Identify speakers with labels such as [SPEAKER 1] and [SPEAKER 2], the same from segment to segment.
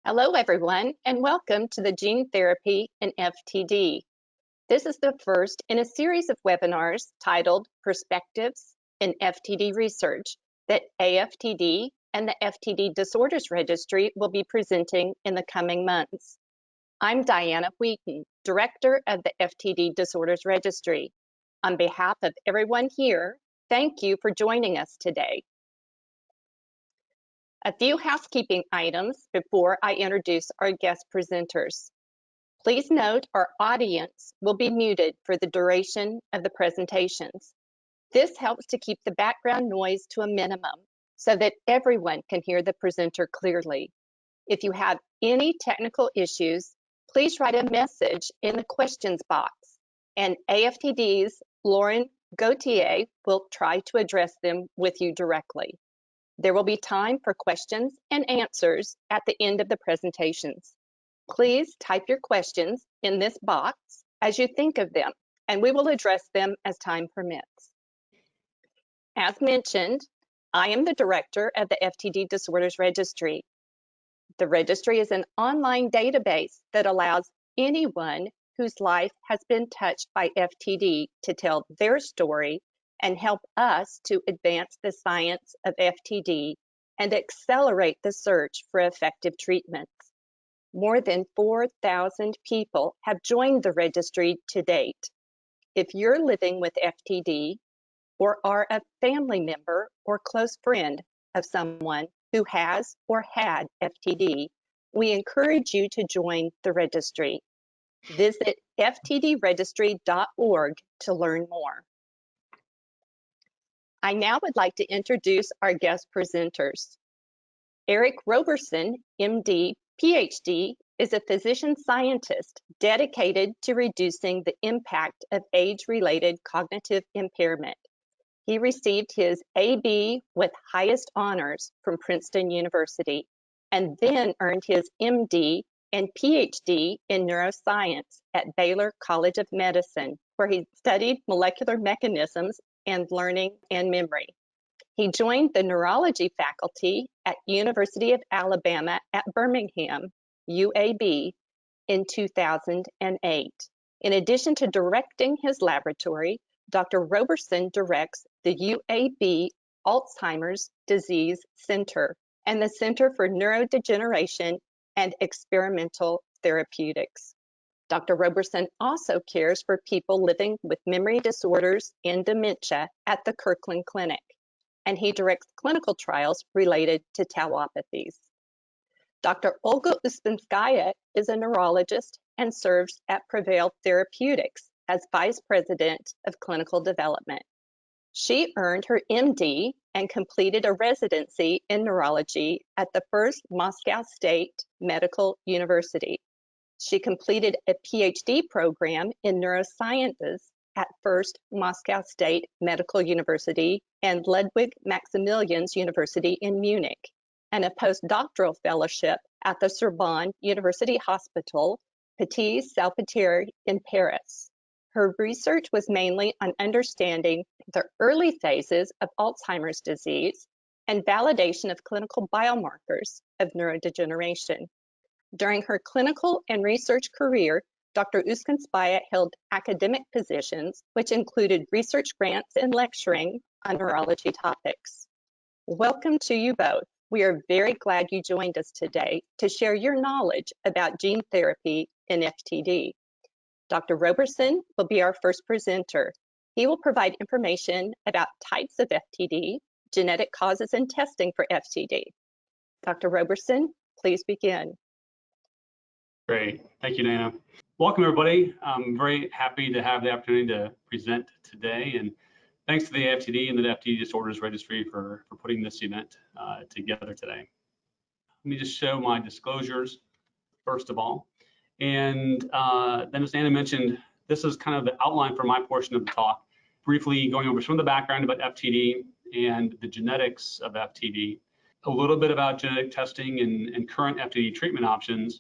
[SPEAKER 1] Hello, everyone, and welcome to the Gene Therapy in FTD. This is the first in a series of webinars titled Perspectives in FTD Research that AFTD and the FTD Disorders Registry will be presenting in the coming months. I'm Dianna Wheaton, Director of the FTD Disorders Registry. On behalf of everyone here, thank you for joining us today. A few housekeeping items before I introduce our guest presenters. Please note our audience will be muted for the duration of the presentations. This helps to keep the background noise to a minimum so that everyone can hear the presenter clearly. If you have any technical issues, please write a message in the questions box, and AFTD's Lauren Gauthier will try to address them with you directly. There will be time for questions and answers at the end of the presentations. Please type your questions in this box as you think of them, and we will address them as time permits. As mentioned, I am the director of the FTD Disorders Registry. The registry is an online database that allows anyone whose life has been touched by FTD to tell their story and help us to advance the science of FTD and accelerate the search for effective treatments. More than 4,000 people have joined the registry to date. If you're living with FTD or are a family member or close friend of someone who has or had FTD, we encourage you to join the registry. Visit ftdregistry.org to learn more. I now would like to introduce our guest presenters. Erik Roberson, MD, Ph.D., is a physician scientist dedicated to reducing the impact of age-related cognitive impairment. He received his AB with highest honors from Princeton University and then earned his MD and Ph.D. in neuroscience at Baylor College of Medicine, where he studied molecular mechanisms and learning and memory. He joined the neurology faculty at University of Alabama at Birmingham, UAB, in 2008. In addition to directing his laboratory, Dr. Roberson directs the UAB Alzheimer's Disease Center and the Center for Neurodegeneration and Experimental Therapeutics. Dr. Roberson also cares for people living with memory disorders and dementia at the Kirkland Clinic, and he directs clinical trials related to tauopathies. Dr. Olga Uspenskaya is a neurologist and serves at Prevail Therapeutics as Vice President of Clinical Development. She earned her MD and completed a residency in neurology at the First Moscow State Medical University. She completed a Ph.D. program in neurosciences at First Moscow State Medical University and Ludwig Maximilians University in Munich, and a postdoctoral fellowship at the Sorbonne University Hospital, Petit-Salpêtrière in Paris. Her research was mainly on understanding the early phases of Alzheimer's disease and validation of clinical biomarkers of neurodegeneration. During her clinical and research career, Dr. Uspenskaya held academic positions, which included research grants and lecturing on neurology topics. Welcome to you both. We are very glad you joined us today to share your knowledge about gene therapy in FTD. Dr. Roberson will be our first presenter. He will provide information about types of FTD, genetic causes and testing for FTD. Dr. Roberson, please begin.
[SPEAKER 2] Great, thank you, Dianna. Welcome, everybody. I'm very happy to have the opportunity to present today, and thanks to the AFTD and the FTD Disorders Registry for putting this event together today. Let me just show my disclosures, first of all. And then, as Dianna mentioned, this is kind of the outline for my portion of the talk, briefly going over some of the background about FTD and the genetics of FTD, a little bit about genetic testing and current FTD treatment options,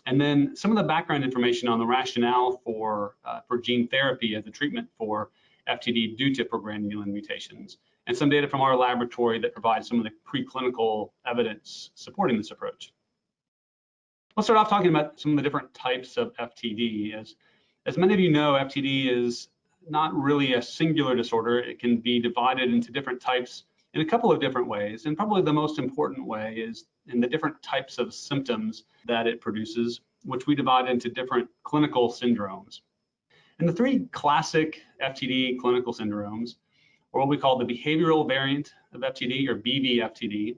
[SPEAKER 2] and then some of the background information on the rationale for gene therapy as a treatment for FTD due to progranulin mutations, and some data from our laboratory that provides some of the preclinical evidence supporting this approach. Let's start off talking about some of the different types of FTD. As many of you know, FTD is not really a singular disorder. It can be divided into different types in a couple of different ways. And probably the most important way is in the different types of symptoms that it produces, which we divide into different clinical syndromes. And the three classic FTD clinical syndromes are what we call the behavioral variant of FTD, or bvFTD,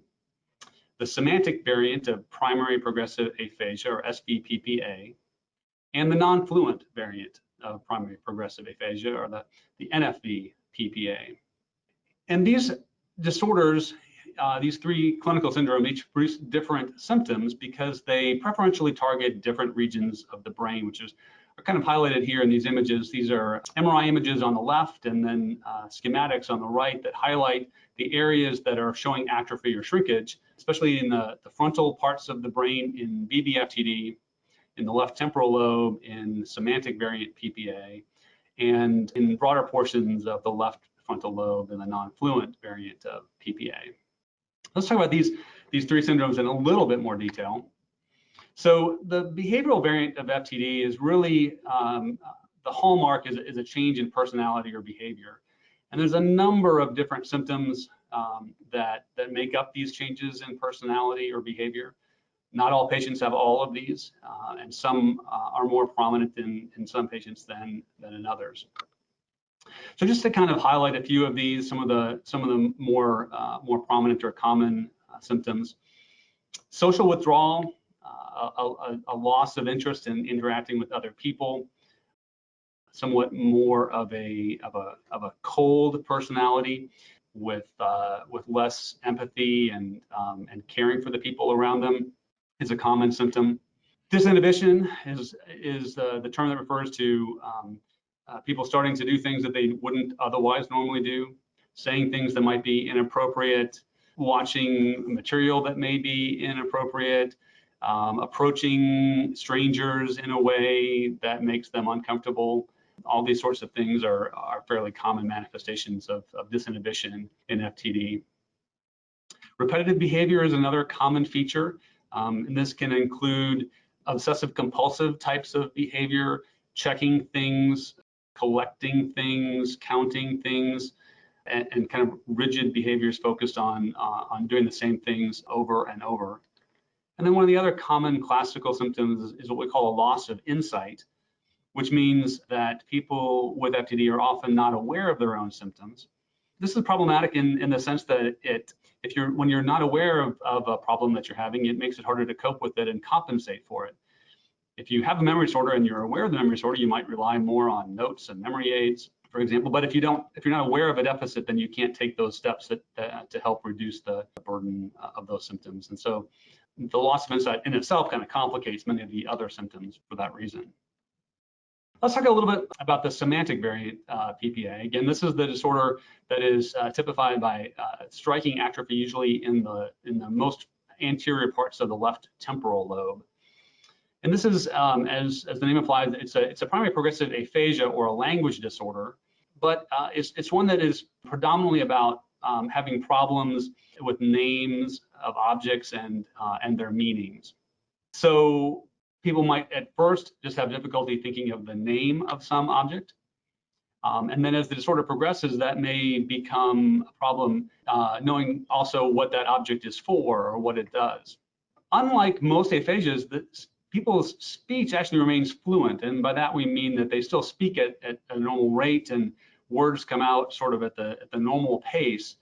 [SPEAKER 2] the semantic variant of primary progressive aphasia, or SVPPA, and the non-fluent variant of primary progressive aphasia, or the nfvPPA. And these disorders, these three clinical syndromes, each produce different symptoms because they preferentially target different regions of the brain, which are kind of highlighted here in these images. These are MRI images on the left and then schematics on the right that highlight the areas that are showing atrophy or shrinkage, especially in the frontal parts of the brain in bvFTD, in the left temporal lobe in semantic variant PPA, and in broader portions of the left frontal lobe in the non-fluent variant of PPA. Let's talk about these three syndromes in a little bit more detail. So the behavioral variant of FTD is really, the hallmark is a change in personality or behavior. And there's a number of different symptoms that make up these changes in personality or behavior. Not all patients have all of these, and some are more prominent in some patients than in others. So just to kind of highlight a few of these, some of the more prominent or common symptoms: social withdrawal, a loss of interest in interacting with other people, somewhat more of a cold personality with less empathy and caring for the people around them is a common symptom. Disinhibition is the term that refers to people starting to do things that they wouldn't otherwise normally do, saying things that might be inappropriate, watching material that may be inappropriate, approaching strangers in a way that makes them uncomfortable. All these sorts of things are fairly common manifestations of disinhibition in FTD. Repetitive behavior is another common feature, and this can include obsessive compulsive types of behavior, checking things, collecting things, counting things, and kind of rigid behaviors focused on doing the same things over and over. And then one of the other common classical symptoms is what we call a loss of insight, which means that people with FTD are often not aware of their own symptoms. This is problematic in the sense that when you're not aware of a problem that you're having, it makes it harder to cope with it and compensate for it. If you have a memory disorder and you're aware of the memory disorder, you might rely more on notes and memory aids, for example. But if you're not aware of a deficit, then you can't take those steps to help reduce the burden of those symptoms. And so the loss of insight in itself kind of complicates many of the other symptoms for that reason. Let's talk a little bit about the semantic variant PPA. Again, this is the disorder that is typified by striking atrophy, usually in the most anterior parts of the left temporal lobe. And this is, as the name implies, it's a primary progressive aphasia or a language disorder, but it's one that is predominantly about having problems with names of objects and their meanings. So people might at first just have difficulty thinking of the name of some object. And then as the disorder progresses, that may become a problem knowing also what that object is for or what it does. Unlike most aphasias, people's speech actually remains fluent, and by that we mean that they still speak at a normal rate and words come out sort of at the normal pace.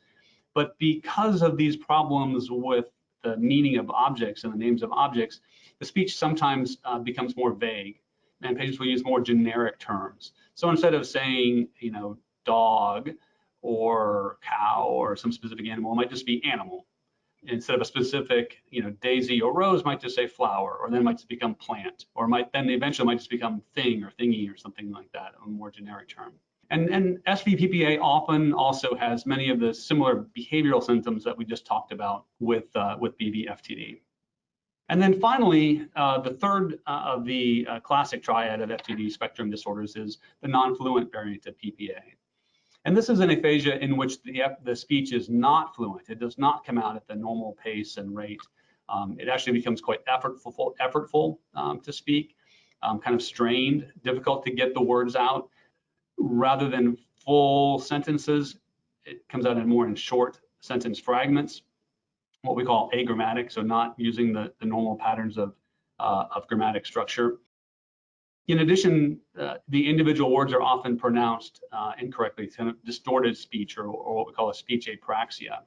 [SPEAKER 2] But because of these problems with the meaning of objects and the names of objects, the speech sometimes becomes more vague, and patients will use more generic terms. So instead of saying, dog or cow or some specific animal, it might just be animal. Instead of a specific, daisy or rose, might just say flower, or then it might just become plant, or then eventually might just become thing or thingy or something like that, a more generic term. And SVPPA often also has many of the similar behavioral symptoms that we just talked about with bvFTD. And then finally, the third of the classic triad of FTD spectrum disorders is the non-fluent variant of PPA. And this is an aphasia in which the speech is not fluent. It does not come out at the normal pace and rate It actually becomes quite effortful to speak, kind of strained, difficult to get the words out. Rather than full sentences, it comes out in short sentence fragments, what we call agrammatic, so not using the normal patterns of grammatic structure. In addition, the individual words are often pronounced incorrectly, kind of distorted speech, or what we call a speech apraxia.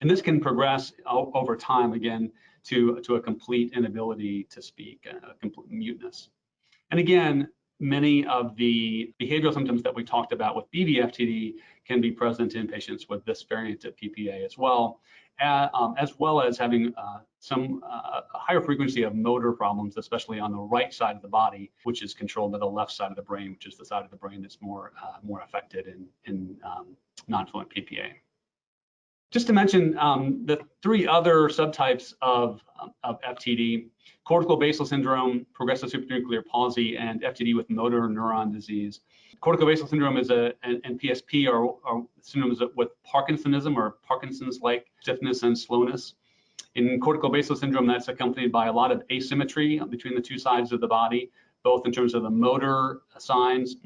[SPEAKER 2] And this can progress over time, again, to a complete inability to speak, a complete muteness. And again, many of the behavioral symptoms that we talked about with bvFTD can be present in patients with this variant of PPA as well as having a higher frequency of motor problems, especially on the right side of the body, which is controlled by the left side of the brain, which is the side of the brain that's more affected in non-fluent PPA. Just to mention the three other subtypes of FTD: cortical basal syndrome, progressive supranuclear palsy, and FTD with motor neuron disease. Cortical basal syndrome and PSP are syndromes with Parkinsonism or Parkinson's-like stiffness and slowness. In cortical basal syndrome, that's accompanied by a lot of asymmetry between the two sides of the body, both in terms of the motor signs,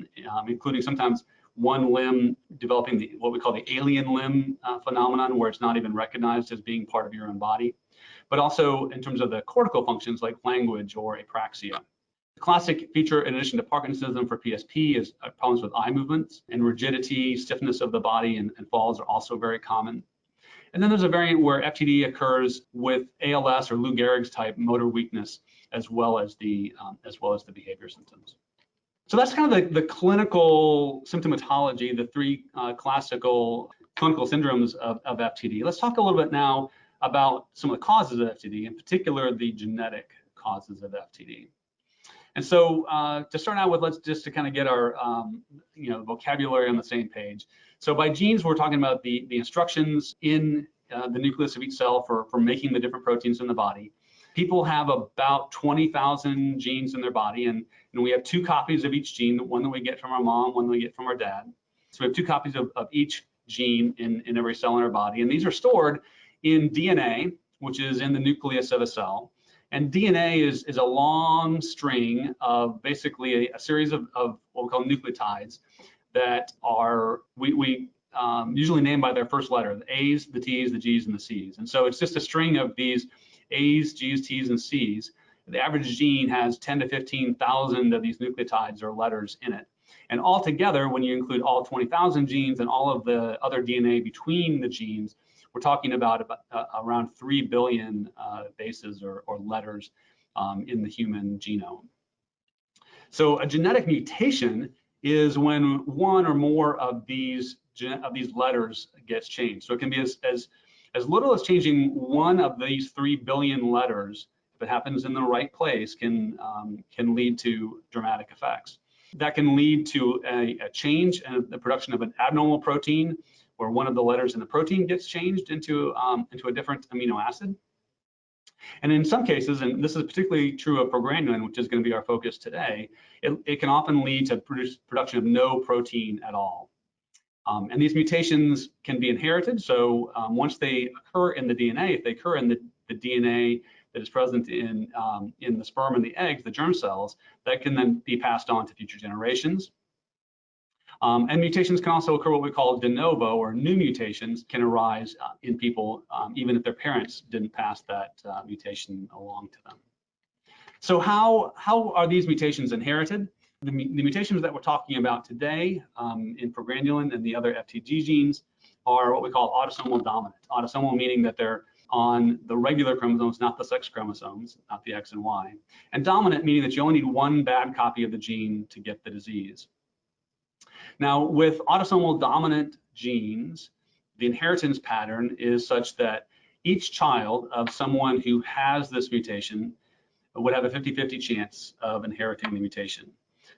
[SPEAKER 2] including sometimes one limb developing what we call the alien limb phenomenon, where it's not even recognized as being part of your own body, but also in terms of the cortical functions like language or apraxia. The classic feature, in addition to Parkinsonism for PSP, is problems with eye movements, and rigidity, stiffness of the body, and falls are also very common. And then there's a variant where FTD occurs with ALS or Lou Gehrig's type motor weakness, as well as the behavior symptoms. So that's kind of the clinical symptomatology, the three classical clinical syndromes of FTD. Let's talk a little bit now about some of the causes of FTD, in particular the genetic causes of FTD. And so to start out with, let's just to kind of get our vocabulary on the same page. So by genes, we're talking about the instructions in the nucleus of each cell for making the different proteins in the body. People have about 20,000 genes in their body, and we have two copies of each gene, one that we get from our mom, one that we get from our dad. So we have two copies of each gene in every cell in our body, and these are stored in DNA, which is in the nucleus of a cell. And DNA is a long string of basically a series of what we call nucleotides that are, we usually named by their first letter, the A's, the T's, the G's, and the C's. And so it's just a string of these A's, G's, T's, and C's. The average gene has 10 to 15,000 of these nucleotides or letters in it. And altogether, when you include all 20,000 genes and all of the other DNA between the genes, we're talking about around 3 billion bases or letters in the human genome. So a genetic mutation is when one or more of these letters gets changed. So it can be as little as changing one of these 3 billion letters. If it happens in the right place, can lead to dramatic effects. That can lead to a change in the production of an abnormal protein, where one of the letters in the protein gets changed into a different amino acid. And in some cases, and this is particularly true of progranulin, which is going to be our focus today, it can often lead to production of no protein at all. And these mutations can be inherited. So once they occur in the DNA, if they occur in the DNA that is present in the sperm and the eggs, the germ cells, that can then be passed on to future generations. And mutations can also occur, what we call de novo, or new mutations can arise in people, even if their parents didn't pass that mutation along to them. So how are these mutations inherited? The mutations that we're talking about today in progranulin and the other FTD genes are what we call autosomal dominant. Autosomal meaning that they're on the regular chromosomes, not the sex chromosomes, not the X and Y. And dominant meaning that you only need one bad copy of the gene to get the disease. Now, with autosomal dominant genes, the inheritance pattern is such that each child of someone who has this mutation would have a 50-50 chance of inheriting the mutation.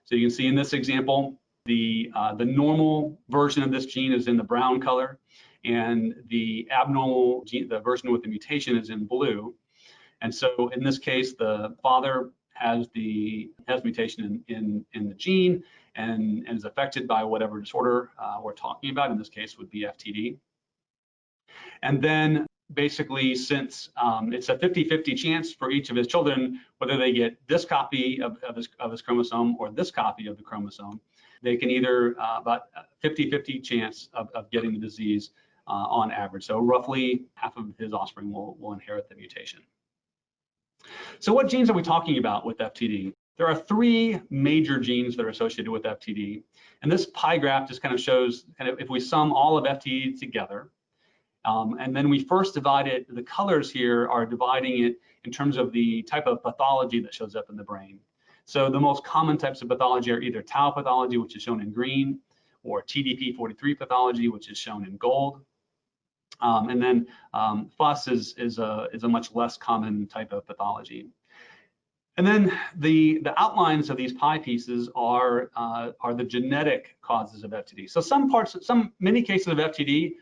[SPEAKER 2] So you can see in this example, the normal version of this gene is in the brown color, and the abnormal gene, the version with the mutation, is in blue. And so in this case, the father has mutation in the gene and is affected by whatever disorder we're talking about. In this case would be FTD. And then basically, since it's a 50-50 chance for each of his children, whether they get this copy of his chromosome or this copy of the chromosome, they can either about 50-50 chance of getting the disease on average. So roughly half of his offspring will inherit the mutation. So what genes are we talking about with FTD? There are 3 major genes that are associated with FTD. And this pie graph just kind of shows if we sum all of FTD together, and then we first divide it, the colors here are dividing it in terms of the type of pathology that shows up in the brain. So the most common types of pathology are either tau pathology, which is shown in green, or TDP43 pathology, which is shown in gold. And then FUS is a much less common type of pathology. And then the outlines of these pie pieces are the genetic causes of FTD. So many cases of FTD,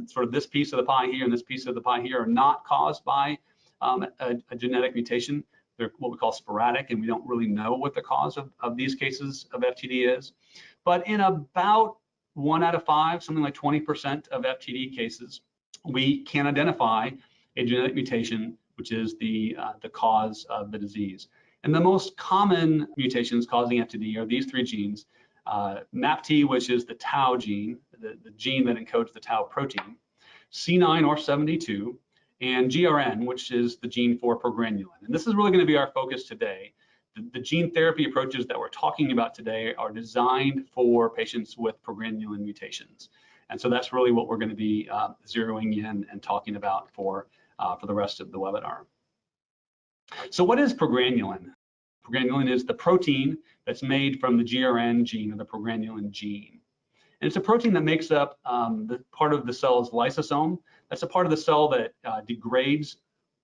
[SPEAKER 2] sort of this piece of the pie here and this piece of the pie here, are not caused by a genetic mutation. They're what we call sporadic, and we don't really know what the cause of these cases of FTD is. But in about 1 out of 5, something like 20% of FTD cases, we can identify a genetic mutation, which is the cause of the disease. And the most common mutations causing FTD are these 3 genes: MAPT, which is the tau gene, the gene that encodes the tau protein, C9 or 72, and GRN, which is the gene for progranulin. And this is really going to be our focus today. The gene therapy approaches that we're talking about today are designed for patients with progranulin mutations. And so that's really what we're going to be zeroing in and talking about for the rest of the webinar. So what is progranulin? Progranulin is the protein that's made from the GRN gene, or the progranulin gene. And it's a protein that makes up the part of the cell's lysosome. That's a part of the cell that degrades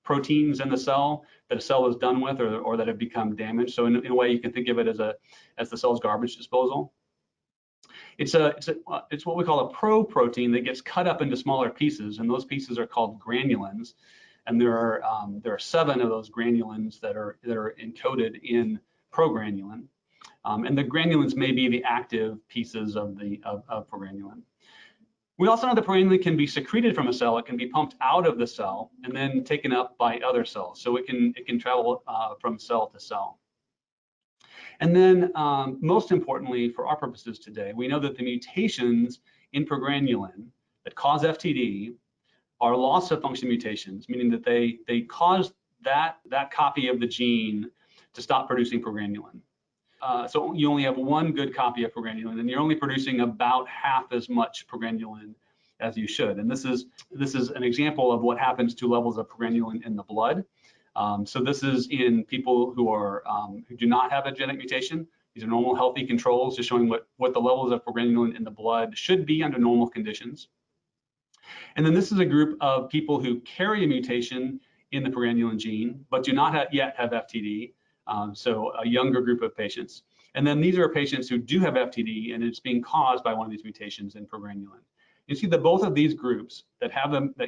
[SPEAKER 2] proteins in the cell that a cell is done with, or that have become damaged. So in a way, you can think of it as the cell's garbage disposal. It's what we call a pro-protein that gets cut up into smaller pieces, and those pieces are called granulins. And there are 7 of those granulins that are encoded in progranulin. And the granulins may be the active pieces of progranulin. We also know that progranulin can be secreted from a cell. It can be pumped out of the cell and then taken up by other cells. So it can travel from cell to cell. And then most importantly, for our purposes today, we know that the mutations in progranulin that cause FTD are loss of function mutations, meaning that they cause that copy of the gene to stop producing progranulin. So you only have 1 good copy of progranulin, and you're only producing about half as much progranulin as you should. And this is an example of what happens to levels of progranulin in the blood. So this is in people who do not have a genetic mutation. These are normal, healthy controls, just showing what the levels of progranulin in the blood should be under normal conditions. And then this is a group of people who carry a mutation in the progranulin gene, but do not yet have FTD. So a younger group of patients. And then these are patients who do have FTD, and it's being caused by one of these mutations in progranulin. You see that both of these groups that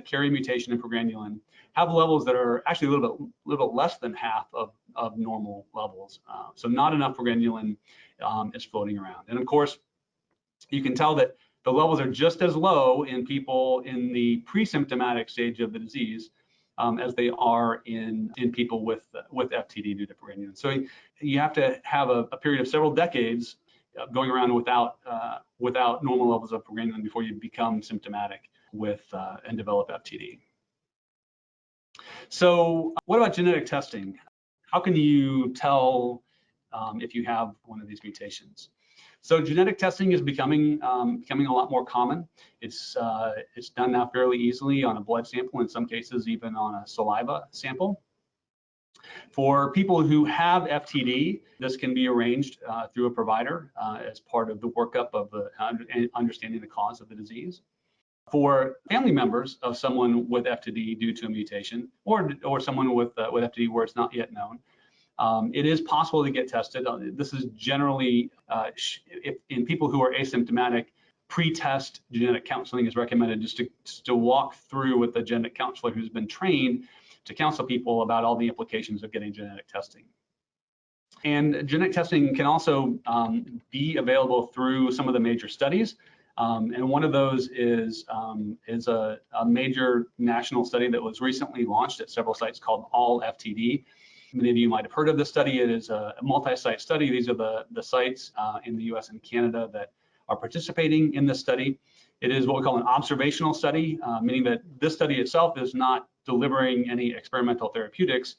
[SPEAKER 2] carry a mutation in progranulin have levels that are actually a little bit less than half of normal levels. So not enough progranulin is floating around. And of course, you can tell that the levels are just as low in people in the pre-symptomatic stage of the disease as they are in people with FTD due to progranulin. So you have to have a period of several decades going around without normal levels of progranulin before you become symptomatic and develop FTD. So what about genetic testing? How can you tell if you have one of these mutations? So genetic testing is becoming a lot more common. It's done now fairly easily on a blood sample, in some cases even on a saliva sample. For people who have FTD, this can be arranged through a provider as part of the workup of understanding the cause of the disease. For family members of someone with FTD due to a mutation, or someone with FTD where it's not yet known, it is possible to get tested. This is generally, in people who are asymptomatic, pre-test genetic counseling is recommended, just to walk through with a genetic counselor who's been trained to counsel people about all the implications of getting genetic testing. And genetic testing can also be available through some of the major studies. And one of those is a major national study that was recently launched at several sites called AFTD. Many of you might have heard of this study. It is a multi-site study. These are the sites in the US and Canada that are participating in this study. It is what we call an observational study, meaning that this study itself is not delivering any experimental therapeutics.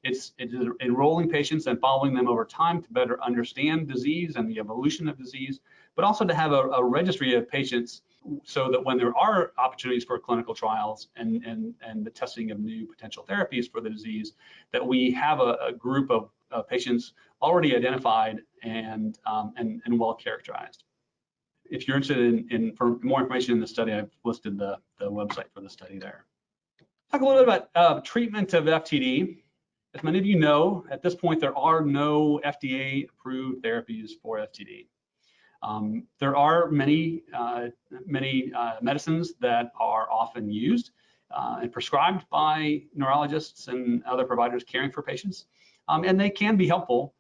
[SPEAKER 2] It's enrolling patients and following them over time to better understand disease and the evolution of disease, but also to have a registry of patients so that when there are opportunities for clinical trials and the testing of new potential therapies for the disease, that we have a group of patients already identified and well characterized. If you're interested for more information in the study, I've listed the website for the study there. Talk a little bit about treatment of FTD. As many of you know, at this point, there are no FDA-approved therapies for FTD. There are many medicines that are often used and prescribed by neurologists and other providers caring for patients, and they can be helpful.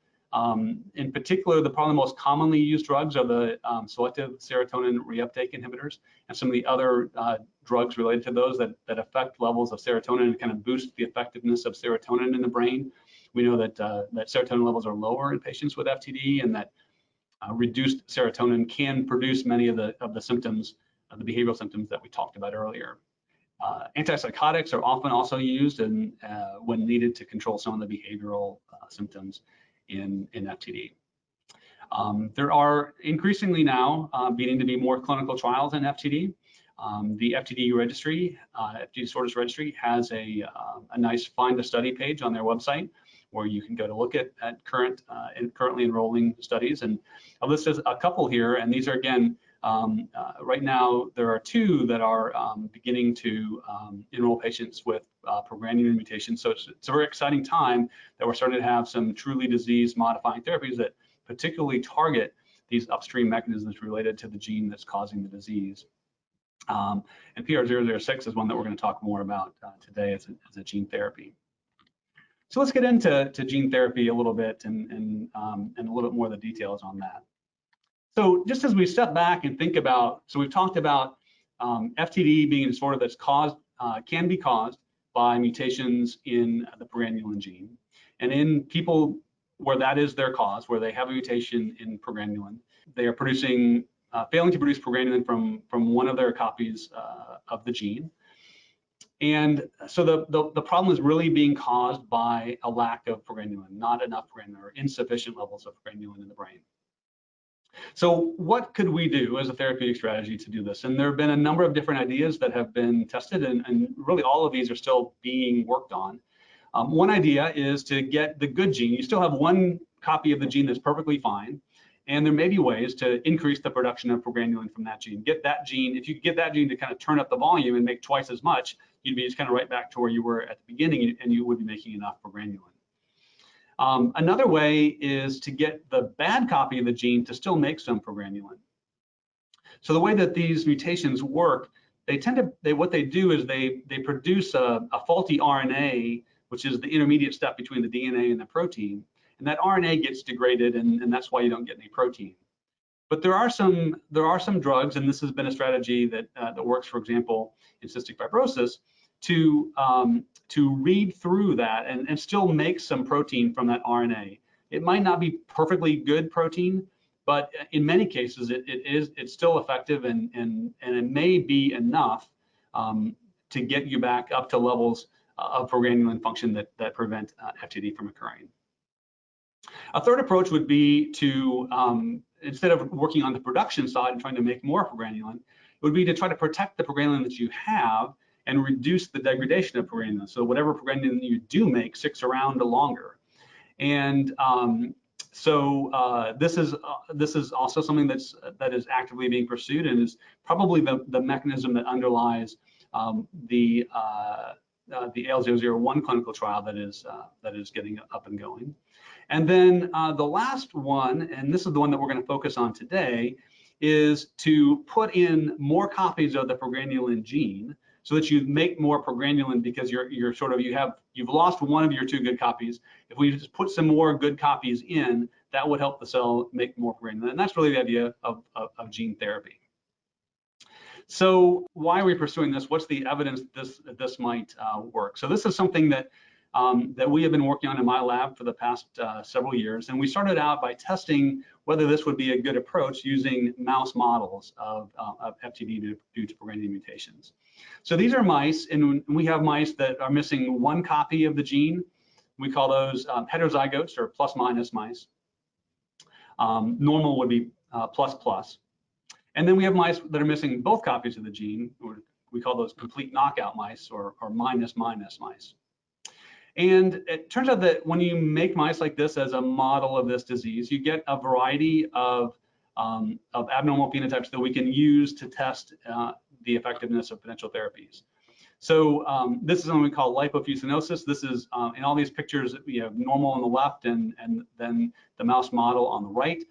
[SPEAKER 2] In particular, probably the most commonly used drugs are the selective serotonin reuptake inhibitors and some of the other drugs related to those that affect levels of serotonin and kind of boost the effectiveness of serotonin in the brain. We know that serotonin levels are lower in patients with FTD, and that reduced serotonin can produce many of the symptoms, the behavioral symptoms that we talked about earlier. Antipsychotics are often also used when needed to control some of the behavioral symptoms in FTD. There are increasingly now beginning to be more clinical trials in FTD. The FTD Registry, FTD Disorders Registry, has a nice find a study page on their website where you can go to look at currently enrolling studies. And I've listed a couple here, and these are again, right now there are 2 that are beginning to enroll patients with progranulin mutations. So it's a very exciting time that we're starting to have some truly disease-modifying therapies that particularly target these upstream mechanisms related to the gene that's causing the disease. And PR006 is one that we're going to talk more about today as a gene therapy. So let's get into gene therapy a little bit and a little bit more of the details on that. So just as we step back and think about, so we've talked about FTD being a disorder that's can be caused by mutations in the progranulin gene. And in people where that is their cause, where they have a mutation in progranulin, they are failing to produce progranulin from one of their copies of the gene. And so the problem is really being caused by a lack of progranulin, not enough progranulin or insufficient levels of progranulin in the brain. So what could we do as a therapeutic strategy to do this? And there have been a number of different ideas that have been tested, and really all of these are still being worked on. One idea is to get the good gene. You still have one copy of the gene that's perfectly fine, and there may be ways to increase the production of progranulin from that gene. Get that gene, if you get that gene to kind of turn up the volume and make twice as much, you'd be just kind of right back to where you were at the beginning, and you would be making enough progranulin. Another way is to get the bad copy of the gene to still make some progranulin. So the way that these mutations work, what they do is they produce a faulty RNA, which is the intermediate step between the DNA and the protein, and that RNA gets degraded, and that's why you don't get any protein. But there are some drugs, and this has been a strategy that works, for example, in cystic fibrosis, to read through that and still make some protein from that RNA. It might not be perfectly good protein, but in many cases it's still effective, and it may be enough to get you back up to levels of progranulin function that prevent FTD from occurring. A third approach would be to, instead of working on the production side and trying to make more progranulin, it would be to try to protect the progranulin that you have and reduce the degradation of progranulin. So whatever progranulin you do make sticks around longer. And this is also something that is actively being pursued, and is probably the mechanism that underlies the AL001 clinical trial that is getting up and going. And then the last one, and this is the one that we're going to focus on today, is to put in more copies of the progranulin gene so that you make more progranulin, because you've lost one of your 2 good copies. If we just put some more good copies in, that would help the cell make more progranulin. And that's really the idea of gene therapy. So why are we pursuing this? What's the evidence that this might work? So this is something that that we have been working on in my lab for the past several years, and we started out by testing whether this would be a good approach using mouse models of FTD due to progranulin mutations. So these are mice, and we have mice that are missing one copy of the gene. We call those heterozygotes or plus-minus mice. Normal would be plus-plus. And then we have mice that are missing both copies of the gene, or we call those complete knockout mice or minus-minus mice. And it turns out that when you make mice like this as a model of this disease, you get a variety of abnormal phenotypes that we can use to test the effectiveness of potential therapies. So this is something we call lipofuscinosis. This is in all these pictures, we have normal on the left and then the mouse model on the right.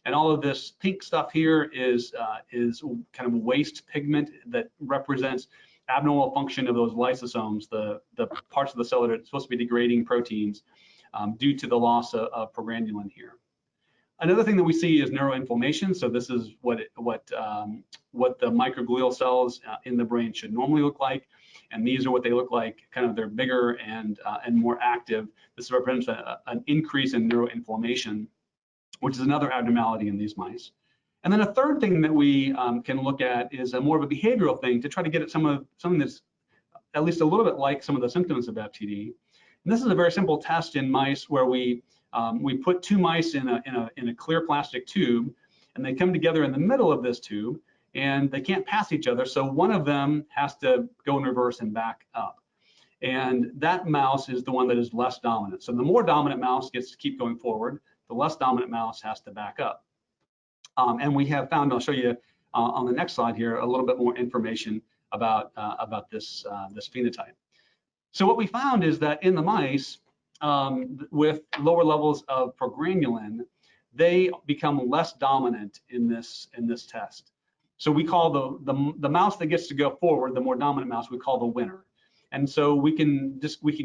[SPEAKER 2] And all of this pink stuff here is kind of waste pigment that represents abnormal function of those lysosomes, the parts of the cell that are supposed to be degrading proteins due to the loss of progranulin here. Another thing that we see is neuroinflammation. So this is what the microglial cells in the brain should normally look like, and these are what they look like. Kind of they're bigger and more active. This represents an increase in neuroinflammation, which is another abnormality in these mice. And then a third thing that we can look at is more of a behavioral thing to try to get at something that's at least a little bit like some of the symptoms of FTD. And this is a very simple test in mice where we put two mice in a clear plastic tube, and they come together in the middle of this tube, and they can't pass each other, so one of them has to go in reverse and back up. And that mouse is the one that is less dominant. So the more dominant mouse gets to keep going forward, the less dominant mouse has to back up. And we have found, I'll show you on the next slide here, a little bit more information about this phenotype. So what we found is that in the mice with lower levels of progranulin, they become less dominant in this test. So we call the mouse that gets to go forward, the more dominant mouse, we call the winner. And so we can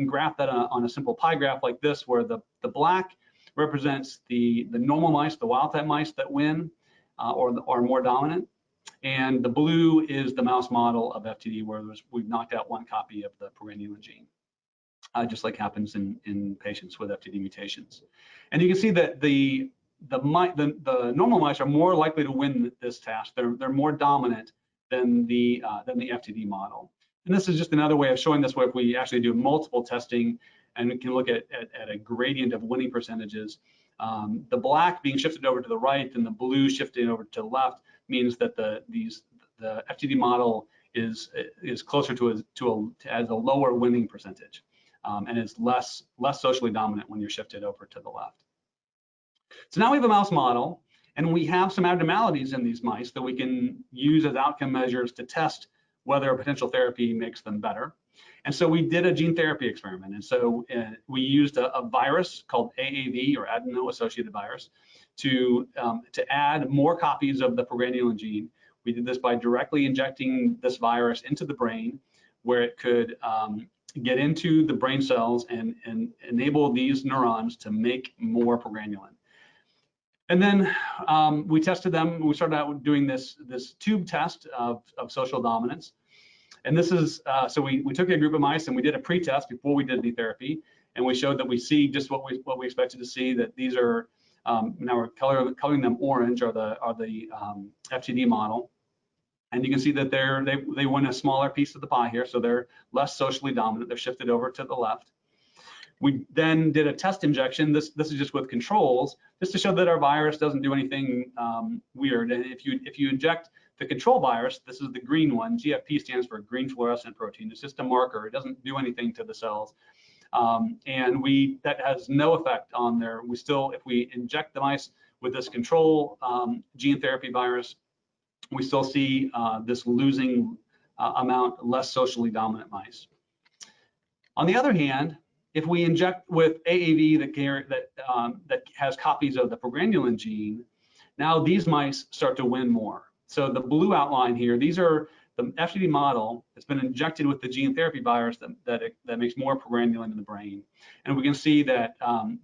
[SPEAKER 2] graph that on a simple pie graph like this, where the black represents the normal mice, the wild type mice that win or are more dominant. And the blue is the mouse model of FTD, where we've knocked out one copy of the progranulin gene, just like happens in patients with FTD mutations. And you can see that the normal mice are more likely to win this task. They're more dominant than the FTD model. And this is just another way of showing this, where if we actually do multiple testing and we can look at a gradient of winning percentages, the black being shifted over to the right and the blue shifting over to the left means that the FTD model is closer to as a lower winning percentage, and is less socially dominant when you're shifted over to the left. So now we have a mouse model, and we have some abnormalities in these mice that we can use as outcome measures to test whether a potential therapy makes them better. And so we did a gene therapy experiment. And so we used a virus called AAV, or adeno-associated virus, to add more copies of the progranulin gene. We did this by directly injecting this virus into the brain, where it could get into the brain cells and enable these neurons to make more progranulin. And then we tested them. We started out doing this tube test of social dominance. And this is, so we took a group of mice and we did a pretest before we did the therapy. And we showed that we see just what we expected to see, that these are, now we're coloring them orange, are the FTD model. And you can see that they win a smaller piece of the pie here. So they're less socially dominant. They're shifted over to the left. We then did a test injection. This is just with controls, just to show that our virus doesn't do anything weird. And if you inject the control virus, this is the green one. GFP stands for green fluorescent protein. It's just a marker. It doesn't do anything to the cells. And that has no effect on there. If we inject the mice with this control gene therapy virus, we still see this losing amount less socially dominant mice. On the other hand, if we inject with AAV that has copies of the progranulin gene, now these mice start to win more. So the blue outline here, these are the FTD model that's been injected with the gene therapy virus that makes more progranulin in the brain. And we can see that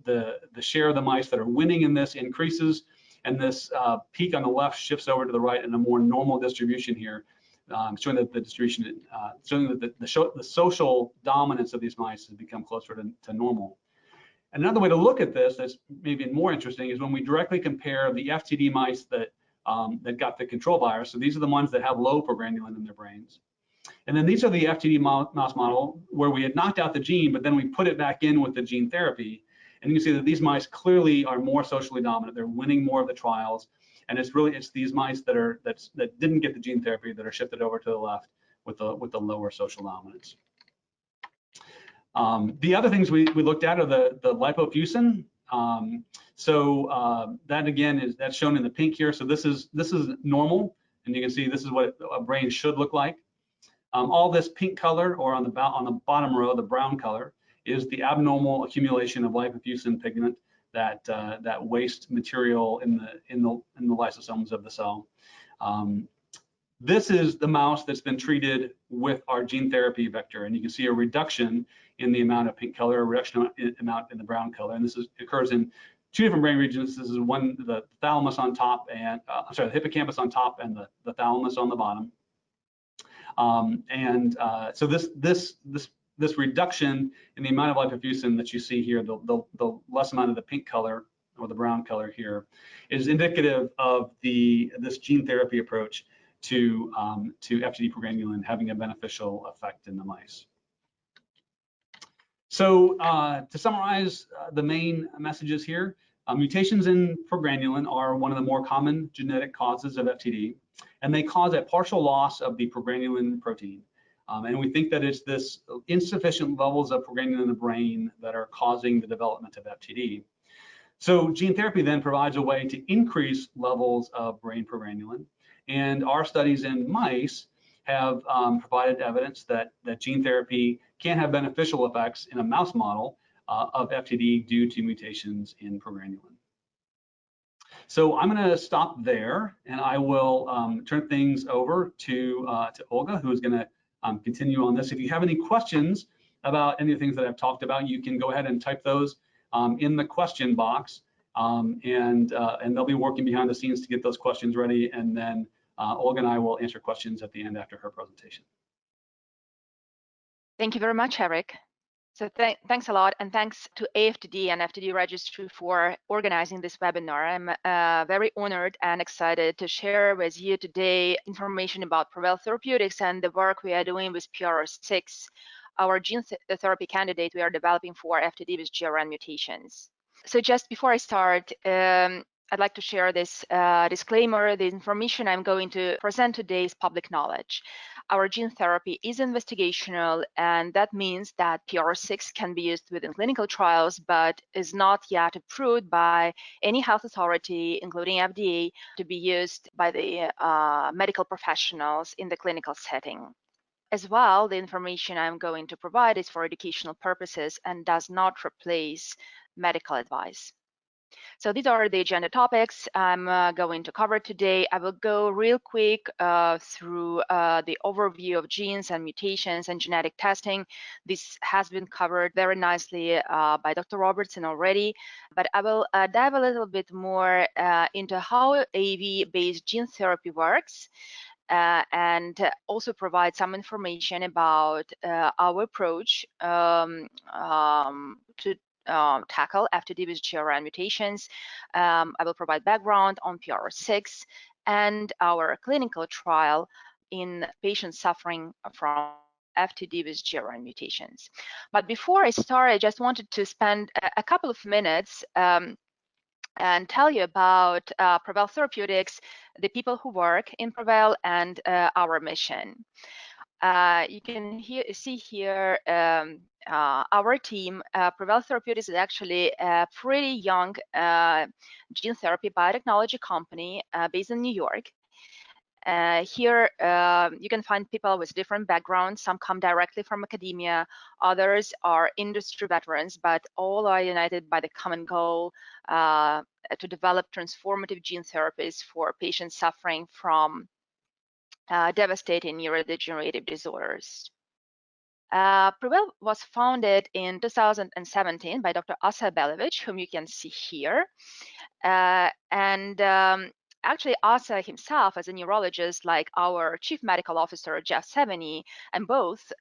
[SPEAKER 2] the share of the mice that are winning in this increases, and this peak on the left shifts over to the right in a more normal distribution here, showing that the distribution, showing that the social dominance of these mice has become closer to normal. Another way to look at this that's maybe more interesting is when we directly compare the FTD mice that got the control virus. So these are the ones that have low progranulin in their brains. And then these are the FTD mouse model where we had knocked out the gene, but then we put it back in with the gene therapy. And you can see that these mice clearly are more socially dominant. They're winning more of the trials. And it's these mice that didn't get the gene therapy that are shifted over to the left with the lower social dominance. The other things we looked at are the lipofuscin. That again that's shown in the pink here. So this is normal, and you can see this is what a brain should look like. All this pink color, or on the bottom row, the brown color, is the abnormal accumulation of lipofuscin pigment, that waste material in the lysosomes of the cell. This is the mouse that's been treated with our gene therapy vector, and you can see a reduction in the amount of pink color, a reduction amount in the brown color, and this occurs in two different brain regions. This is one, the thalamus on top, and the hippocampus on top, and the thalamus on the bottom. So this reduction in the amount of lipofuscin that you see here, the less amount of the pink color or the brown color here, is indicative of this gene therapy approach to FTD progranulin having a beneficial effect in the mice. So to summarize the main messages here, mutations in progranulin are one of the more common genetic causes of FTD, and they cause a partial loss of the progranulin protein. And we think that it's this insufficient levels of progranulin in the brain that are causing the development of FTD. So gene therapy then provides a way to increase levels of brain progranulin. And our studies in mice have provided evidence that gene therapy can have beneficial effects in a mouse model of FTD due to mutations in progranulin. So I'm going to stop there, and I will turn things over to Olga, who is going to continue on this. If you have any questions about any of the things that I've talked about, you can go ahead and type those in the question box, and they'll be working behind the scenes to get those questions ready, and then Olga and I will answer questions at the end after her presentation.
[SPEAKER 3] Thank you very much, Erik. So thanks a lot, and thanks to AFTD and FTD Registry for organizing this webinar. I'm very honored and excited to share with you today information about Prevail Therapeutics and the work we are doing with PR6, our gene therapy candidate we are developing for FTD with GRN mutations. So just before I start, I'd like to share this disclaimer. The information I'm going to present today is public knowledge. Our gene therapy is investigational, and that means that PR6 can be used within clinical trials, but is not yet approved by any health authority, including FDA, to be used by the medical professionals in the clinical setting. As well, the information I'm going to provide is for educational purposes and does not replace medical advice. So these are the agenda topics I'm going to cover today. I will go real quick through the overview of genes and mutations and genetic testing. This has been covered very nicely by Dr. Robertson already, but I will dive a little bit more into how AAV-based gene therapy works, and also provide some information about our approach to tackle FTD with GRN mutations. I will provide background on PR6 and our clinical trial in patients suffering from FTD with GRN mutations. But before I start, I just wanted to spend a couple of minutes and tell you about Prevail Therapeutics, the people who work in Prevail, and our mission. You can see here our team. Prevail Therapeutics is actually a pretty young gene therapy biotechnology company based in New York. Here you can find people with different backgrounds. Some come directly from academia, others are industry veterans, but all are united by the common goal to develop transformative gene therapies for patients suffering from devastating neurodegenerative disorders. Prevail was founded in 2017 by Dr. Asa Belevich, whom you can see here. actually Asa himself, as a neurologist, like our Chief Medical Officer, Jeff Seveny, and both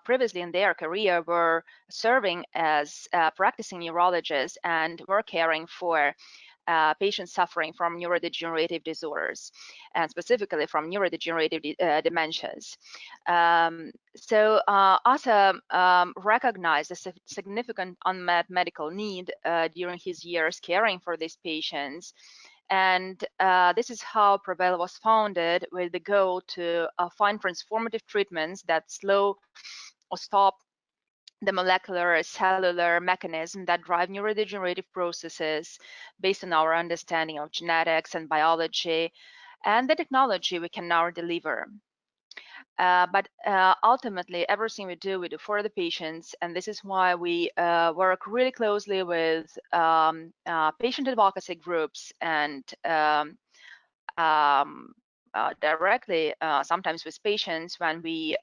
[SPEAKER 3] previously in their career were serving as practicing neurologists and were caring for patients suffering from neurodegenerative disorders, and specifically from neurodegenerative dementias. So Asa recognized a significant unmet medical need during his years caring for these patients. And this is how Prevail was founded, with the goal to find transformative treatments that slow or stop the molecular cellular mechanism that drive neurodegenerative processes based on our understanding of genetics and biology and the technology we can now deliver. But ultimately, everything we do for the patients, and this is why we work really closely with patient advocacy groups and directly, sometimes with patients, when we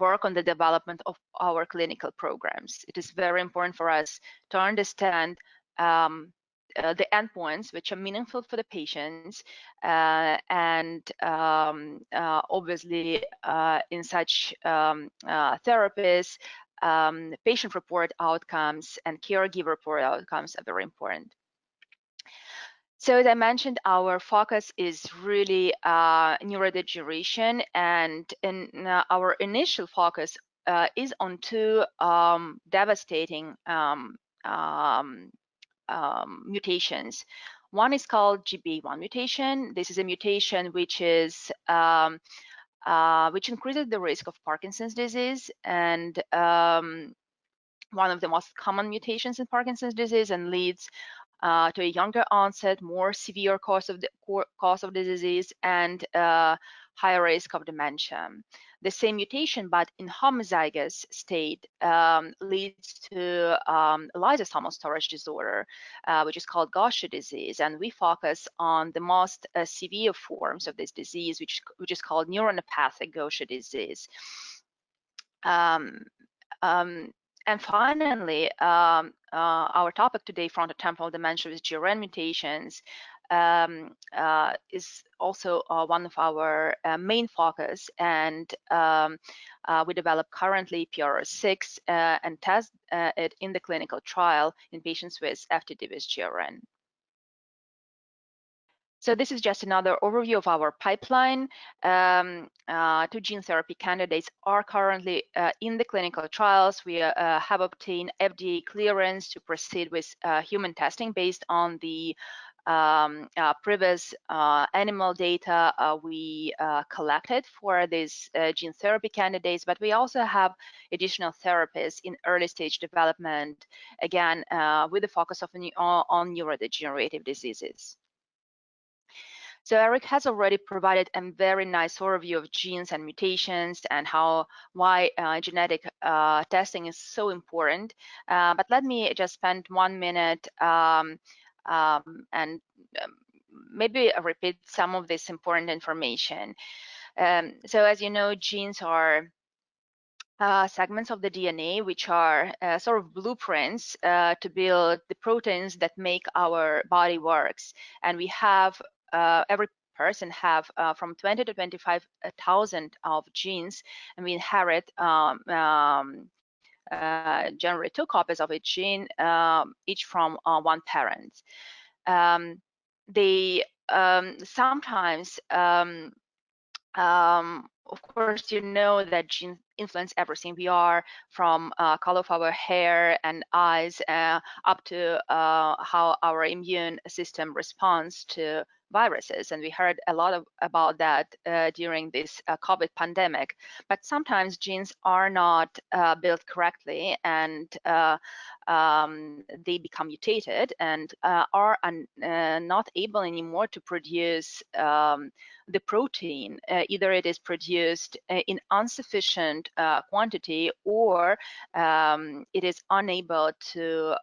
[SPEAKER 3] work on the development of our clinical programs. It is very important for us to understand the endpoints which are meaningful for the patients, and obviously in such therapies, patient report outcomes and caregiver report outcomes are very important. So as I mentioned, our focus is really neurodegeneration, and our initial focus is on two devastating mutations. One is called GBA1 mutation. This is a mutation which is which increases the risk of Parkinson's disease, and one of the most common mutations in Parkinson's disease, and leads to a younger onset, more severe cause of the disease, and higher risk of dementia. The same mutation, but in homozygous state, leads to lysosomal storage disorder, which is called Gaucher disease, and we focus on the most severe forms of this disease, which is called neuronopathic Gaucher disease. And finally, our topic today, frontotemporal dementia with GRN mutations, is also one of our main focus, and we develop currently PRR6 and test it in the clinical trial in patients with FTD with GRN. So this is just another overview of our pipeline. Two gene therapy candidates are currently in the clinical trials. We have obtained FDA clearance to proceed with human testing based on the previous animal data we collected for these gene therapy candidates, but we also have additional therapies in early stage development, again, with the focus on neurodegenerative diseases. So Erik has already provided a very nice overview of genes and mutations and why genetic testing is so important. But let me just spend 1 minute and maybe repeat some of this important information. So as you know, genes are segments of the DNA, which are sort of blueprints to build the proteins that make our body works. And we have every person have from 20 to 25,000 of genes, and we inherit generally 2 copies of each gene, each from one parent. They sometimes, of course, you know that genes influence everything we are, from color of our hair and eyes up to how our immune system responds to viruses. And we heard a lot about that during this COVID pandemic. But sometimes genes are not built correctly, and they become mutated and are not able anymore to produce the protein. Either it is produced in insufficient quantity, or it is unable to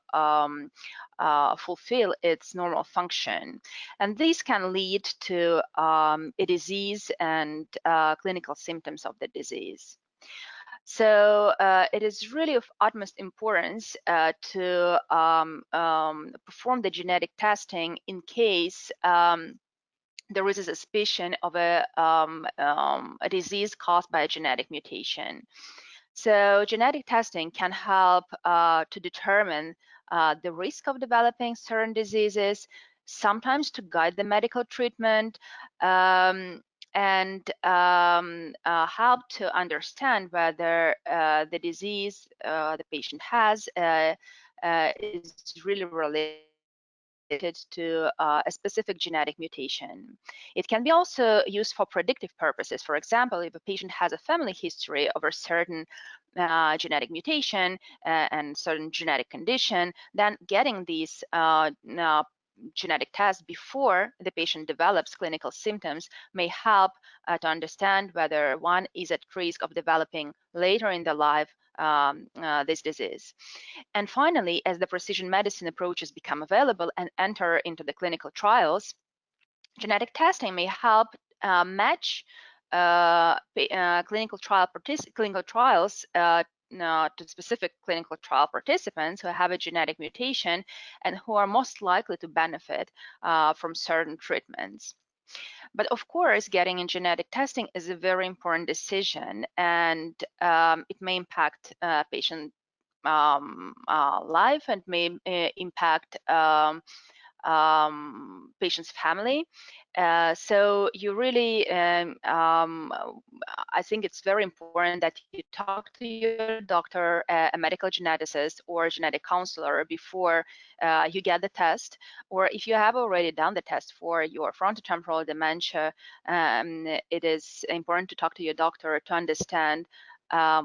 [SPEAKER 3] fulfill its normal function. And these can lead to a disease and clinical symptoms of the disease. So it is really of utmost importance to perform the genetic testing in case there is a suspicion of a disease caused by a genetic mutation. So genetic testing can help to determine the risk of developing certain diseases, sometimes to guide the medical treatment, and help to understand whether the disease the patient has is really related to a specific genetic mutation. It can be also used for predictive purposes. For example, if a patient has a family history of a certain genetic mutation and certain genetic condition, then getting these genetic tests before the patient develops clinical symptoms may help to understand whether one is at risk of developing later in the life this disease. And finally, as the precision medicine approaches become available and enter into the clinical trials, genetic testing may help match clinical trials to specific clinical trial participants who have a genetic mutation and who are most likely to benefit from certain treatments. But of course, getting in genetic testing is a very important decision, and it may impact patient life and may impact patient's family. So you really, I think it's very important that you talk to your doctor, a medical geneticist or a genetic counselor before you get the test, or if you have already done the test for your frontotemporal dementia, it is important to talk to your doctor to understand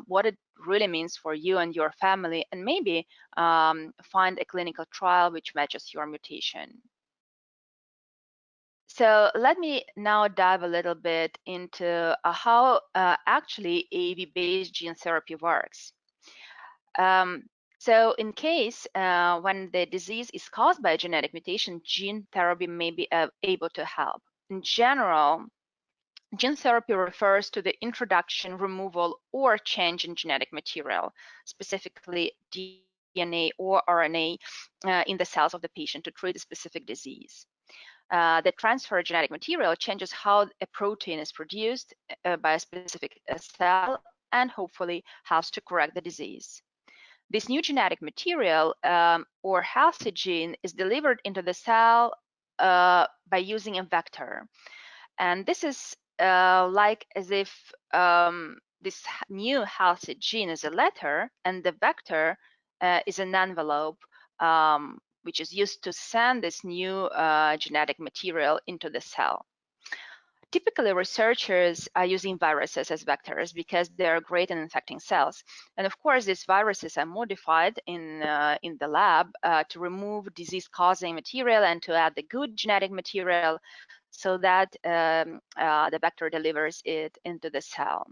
[SPEAKER 3] what it really means for you and your family, and maybe find a clinical trial which matches your mutation. So let me now dive a little bit into how actually AAV-based gene therapy works. So in case when the disease is caused by a genetic mutation, gene therapy may be able to help. In general, gene therapy refers to the introduction, removal, or change in genetic material, specifically DNA or RNA in the cells of the patient to treat a specific disease. The transfer genetic material changes how a protein is produced by a specific cell and hopefully helps to correct the disease. This new genetic material or healthy gene is delivered into the cell by using a vector. And this is like as if this new healthy gene is a letter and the vector is an envelope which is used to send this new genetic material into the cell. Typically, researchers are using viruses as vectors because they're great in infecting cells. And of course, these viruses are modified in the lab to remove disease-causing material and to add the good genetic material so that the vector delivers it into the cell.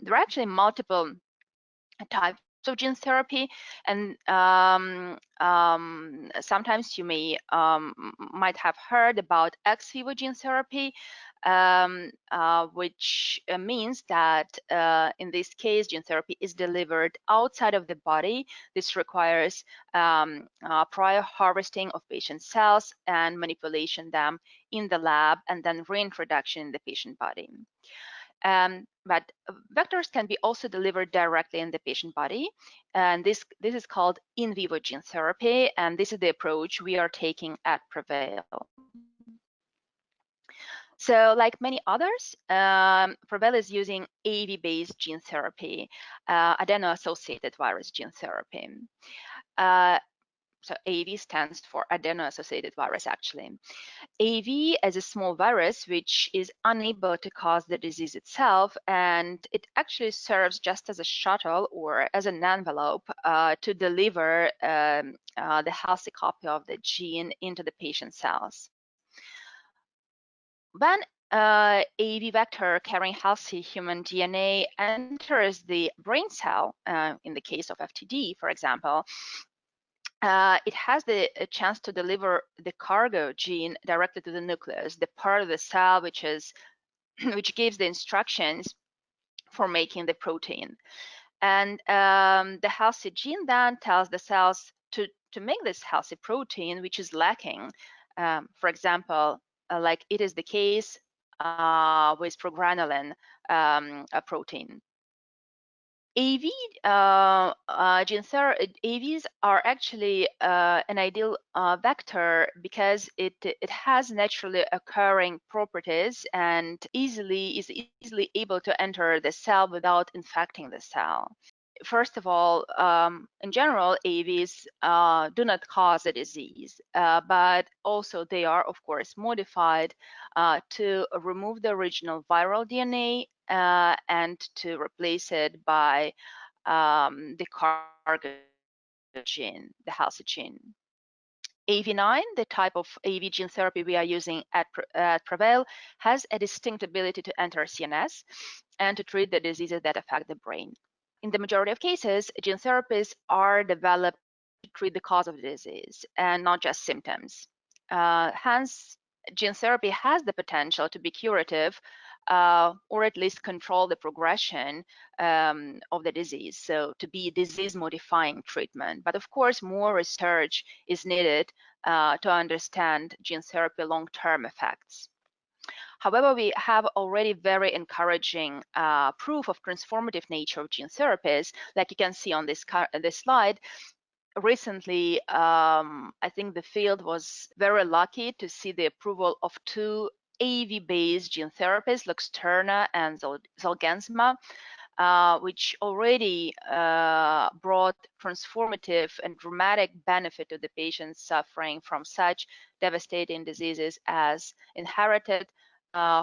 [SPEAKER 3] There are actually multiple types of gene therapy, and sometimes you might have heard about ex vivo gene therapy, which means that in this case gene therapy is delivered outside of the body. This requires prior harvesting of patient cells and manipulation them in the lab and then reintroduction in the patient body. But vectors can be also delivered directly in the patient body, and this is called in vivo gene therapy, and this is the approach we are taking at Prevail. So like many others, Prevail is using AAV-based gene therapy, adeno-associated virus gene therapy. So AAV stands for adeno-associated virus, actually. AAV is a small virus which is unable to cause the disease itself, and it actually serves just as a shuttle or as an envelope to deliver the healthy copy of the gene into the patient cells. When AAV vector carrying healthy human DNA enters the brain cell, in the case of FTD, for example, it has the chance to deliver the cargo gene directly to the nucleus, the part of the cell which gives the instructions for making the protein. And the healthy gene then tells the cells to make this healthy protein, which is lacking. For example, like it is the case with progranulin protein. AAVs are actually an ideal vector because it has naturally occurring properties and is easily able to enter the cell without infecting the cell. First of all, in general, AAVs do not cause a disease, but also they are, of course, modified to remove the original viral DNA and to replace it by the cargo gene, the healthy gene. AAV9, the type of AAV gene therapy we are using at Prevail, has a distinct ability to enter CNS and to treat the diseases that affect the brain. In the majority of cases, gene therapies are developed to treat the cause of the disease and not just symptoms. Hence, gene therapy has the potential to be curative or at least control the progression of the disease, so to be disease-modifying treatment. But of course, more research is needed to understand gene therapy long-term effects. However, we have already very encouraging proof of transformative nature of gene therapies, like you can see on this slide. Recently, I think the field was very lucky to see the approval of two AAV-based gene therapies, Luxturna and Zolgensma, which already brought transformative and dramatic benefit to the patients suffering from such devastating diseases as inherited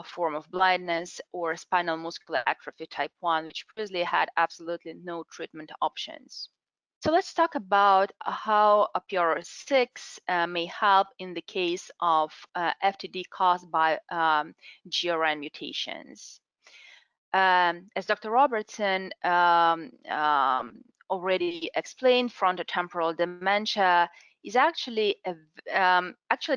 [SPEAKER 3] form of blindness or spinal muscular atrophy type 1, which previously had absolutely no treatment options. So let's talk about how PRO6 may help in the case of FTD caused by GRN mutations. As Dr. Robertson already explained, frontotemporal dementia is actually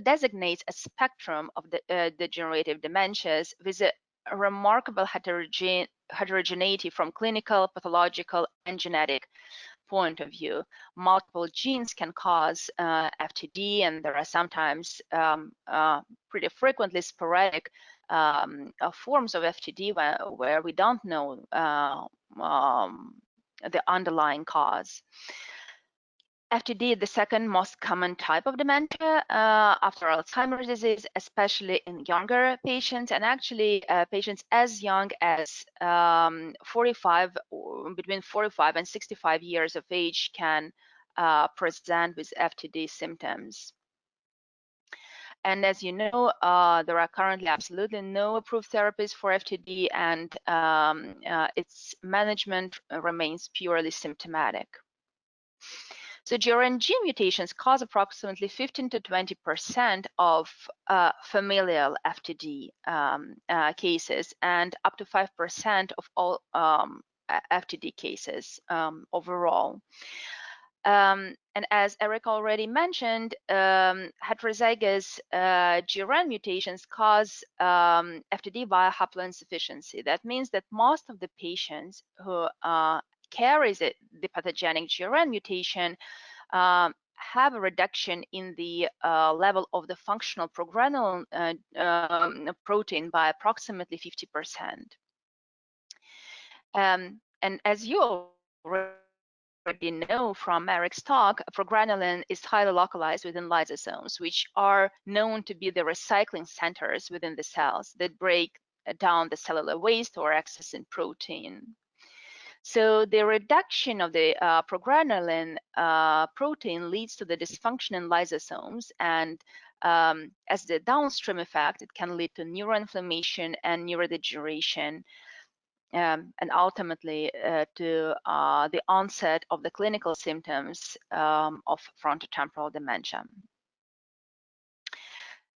[SPEAKER 3] designates a spectrum of the degenerative dementias with a remarkable heterogeneity from clinical, pathological, and genetic point of view. Multiple genes can cause FTD, and there are sometimes pretty frequently sporadic forms of FTD where we don't know the underlying cause. FTD, the second most common type of dementia after Alzheimer's disease, especially in younger patients, and actually patients as young as 45, between 45 and 65 years of age can present with FTD symptoms. And as you know, there are currently absolutely no approved therapies for FTD, and its management remains purely symptomatic. So GRN gene mutations cause approximately 15 to 20% of familial FTD cases and up to 5% of all FTD cases overall. And as Erik already mentioned, heterozygous GRN mutations cause FTD via haploinsufficiency. That means that most of the patients who carries the pathogenic GRN mutation have a reduction in the level of the functional progranulin protein by approximately 50%. And as you already know from Erik's talk, progranulin is highly localized within lysosomes, which are known to be the recycling centers within the cells that break down the cellular waste or excess in protein. So the reduction of the progranulin protein leads to the dysfunction in lysosomes, and as the downstream effect, it can lead to neuroinflammation and neurodegeneration, and ultimately to the onset of the clinical symptoms of frontotemporal dementia.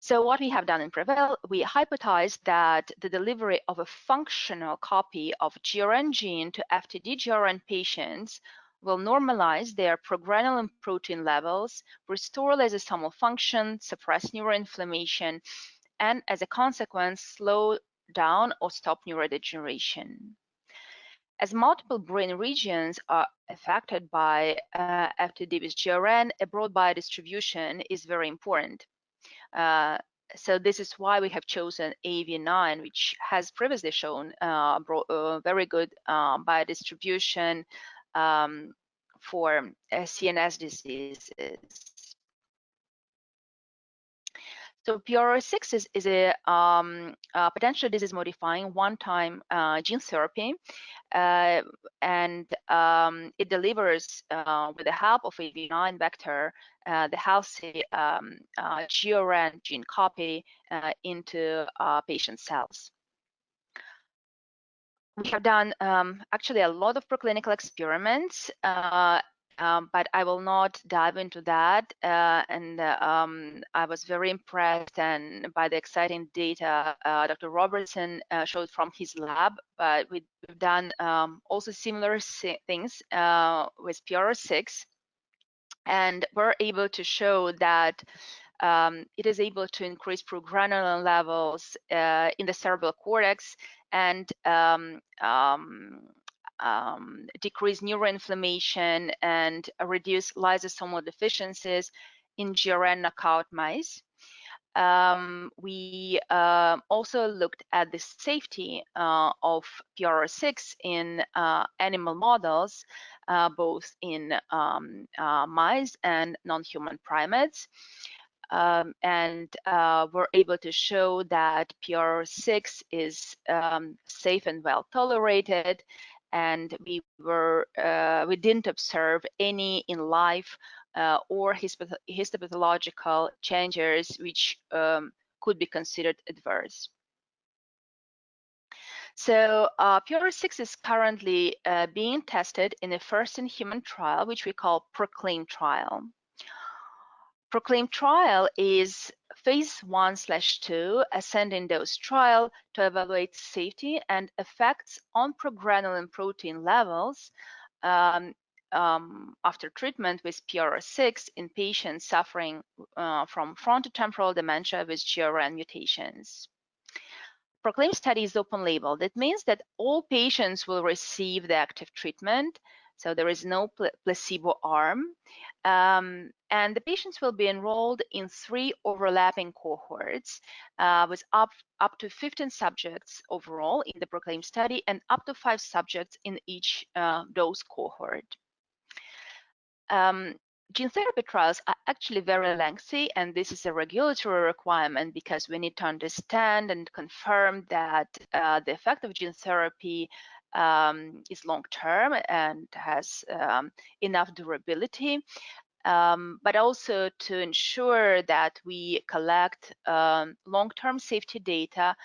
[SPEAKER 3] So what we have done in Prevail, we hypothesized that the delivery of a functional copy of GRN gene to FTD-GRN patients will normalize their progranulin protein levels, restore lysosomal function, suppress neuroinflammation, and as a consequence, slow down or stop neurodegeneration. As multiple brain regions are affected by FTD with GRN, a broad biodistribution is very important. So this is why we have chosen AAV9, which has previously shown very good biodistribution for CNS diseases. So PRO6 is a potential disease-modifying one-time gene therapy, and it delivers, with the help of AAV9 vector, the healthy GRN gene copy into patient cells. We have done actually a lot of preclinical experiments, but I will not dive into that. I was very impressed by the exciting data Dr. Roberson showed from his lab. But we've done also similar things with PRO6, and we're able to show that it is able to increase progranulin levels in the cerebral cortex and decrease neuroinflammation and reduce lysosomal deficiencies in GRN knockout mice. We also looked at the safety of PRO6 in animal models, both in mice and non-human primates. And we're able to show that PRO6 is safe and well tolerated, and we didn't observe any in life or histopathological changes which could be considered adverse. So PRO6 is currently being tested in a first-in-human trial, which we call PROCLAIM trial. PROCLAIM trial is phase 1/2 ascending dose trial to evaluate safety and effects on progranulin protein levels after treatment with PRO6 in patients suffering from frontotemporal dementia with GRN mutations. PROCLAIM study is open label. That means that all patients will receive the active treatment, so there is no placebo arm. And the patients will be enrolled in 3 overlapping cohorts with up to 15 subjects overall in the PROCLAIM study and up to 5 subjects in each dose cohort. Gene therapy trials are actually very lengthy, and this is a regulatory requirement because we need to understand and confirm that the effect of gene therapy is long-term and has enough durability, but also to ensure that we collect long-term safety data.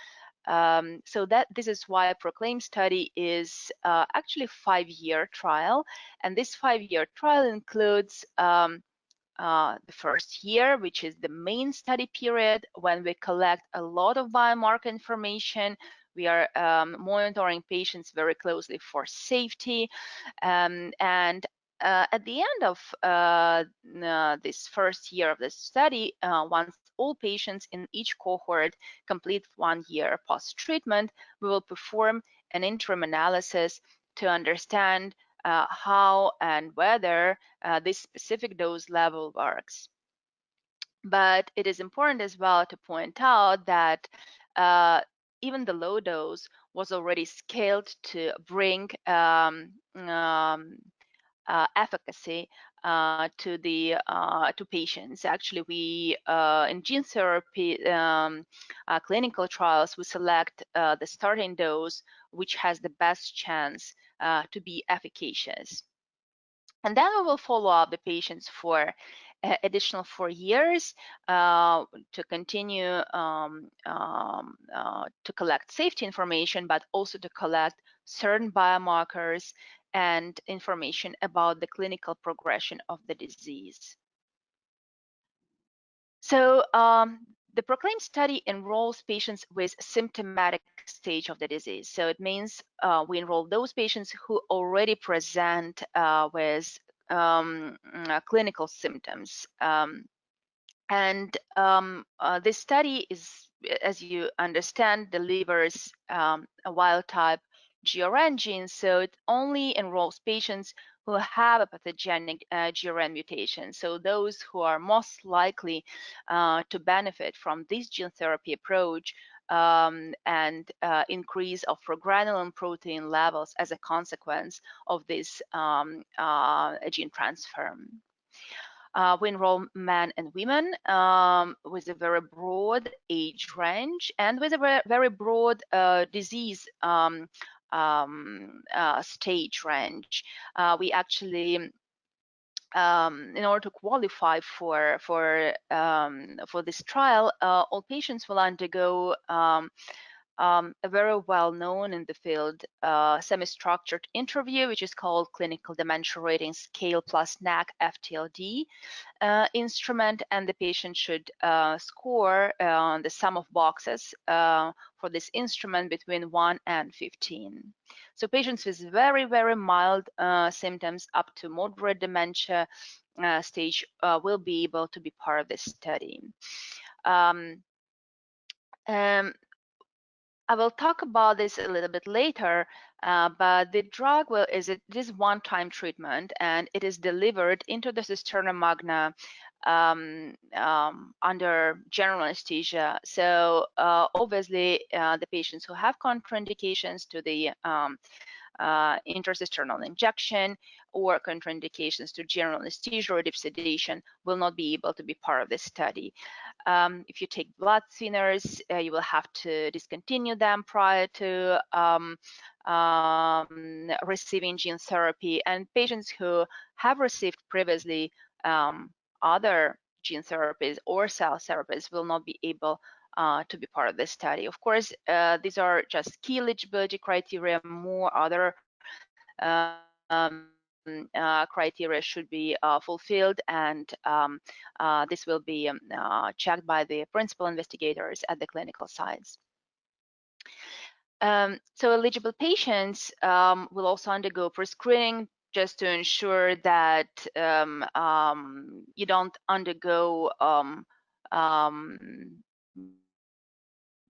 [SPEAKER 3] So that this is why a PROCLAIM study is actually a 5-year trial, and this 5-year trial includes the first year, which is the main study period, when we collect a lot of biomarker information. We are monitoring patients very closely for safety, and at the end of this first year of the study, once all patients in each cohort complete 1 year post-treatment, we will perform an interim analysis to understand how and whether this specific dose level works. But it is important as well to point out that even the low dose was already scaled to bring efficacy to patients. Actually, we in gene therapy clinical trials, we select the starting dose which has the best chance to be efficacious. And then we will follow up the patients for additional 4 years to continue to collect safety information, but also to collect certain biomarkers and information about the clinical progression of the disease. So the PROCLAIM study enrolls patients with symptomatic stage of the disease. So it means we enroll those patients who already present with clinical symptoms. This study is, as you understand, delivers a wild type FTD-GRN gene, so it only enrolls patients who have a pathogenic GRN mutation. So those who are most likely to benefit from this gene therapy approach and increase of progranulin protein levels as a consequence of this gene transfer. We enroll men and women with a very broad age range and with a very broad disease stage range. We actually, in order to qualify for this trial, all patients will undergo a very well-known in the field semi-structured interview, which is called Clinical Dementia Rating Scale plus NAC FTLD instrument, and the patient should score the sum of boxes for this instrument between 1 and 15. So patients with very, very mild symptoms up to moderate dementia stage will be able to be part of this study. I will talk about this a little bit later, but the drug is one-time treatment, and it is delivered into the cisterna magna under general anesthesia. So obviously, the patients who have contraindications to the intra-cisternal injection or contraindications to general anesthesia or deep sedation will not be able to be part of this study. If you take blood thinners, you will have to discontinue them prior to receiving gene therapy, and patients who have received previously other gene therapies or cell therapies will not be able to be part of this study. Of course, these are just key eligibility criteria. More other criteria should be fulfilled, and this will be checked by the principal investigators at the clinical sites. So eligible patients will also undergo pre-screening just to ensure that you don't undergo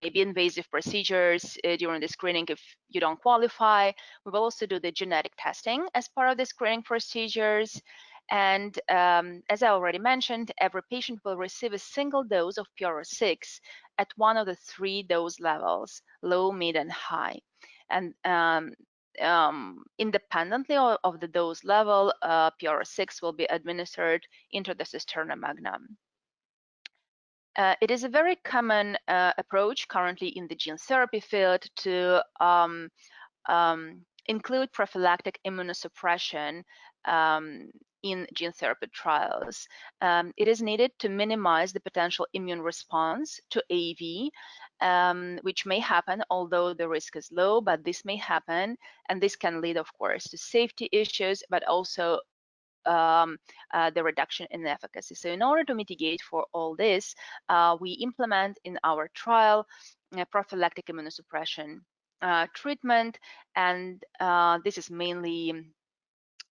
[SPEAKER 3] maybe invasive procedures during the screening if you don't qualify. We will also do the genetic testing as part of the screening procedures. And as I already mentioned, every patient will receive a single dose of PRO6 at one of the 3 dose levels, low, mid, and high. And independently of the dose level, PRO6 will be administered into the cisterna magna. It is a very common approach currently in the gene therapy field to include prophylactic immunosuppression in gene therapy trials. It is needed to minimize the potential immune response to AAV, which may happen, although the risk is low, but this may happen, and this can lead, of course, to safety issues, but also the reduction in efficacy. So in order to mitigate for all this, we implement in our trial prophylactic immunosuppression treatment, and this is mainly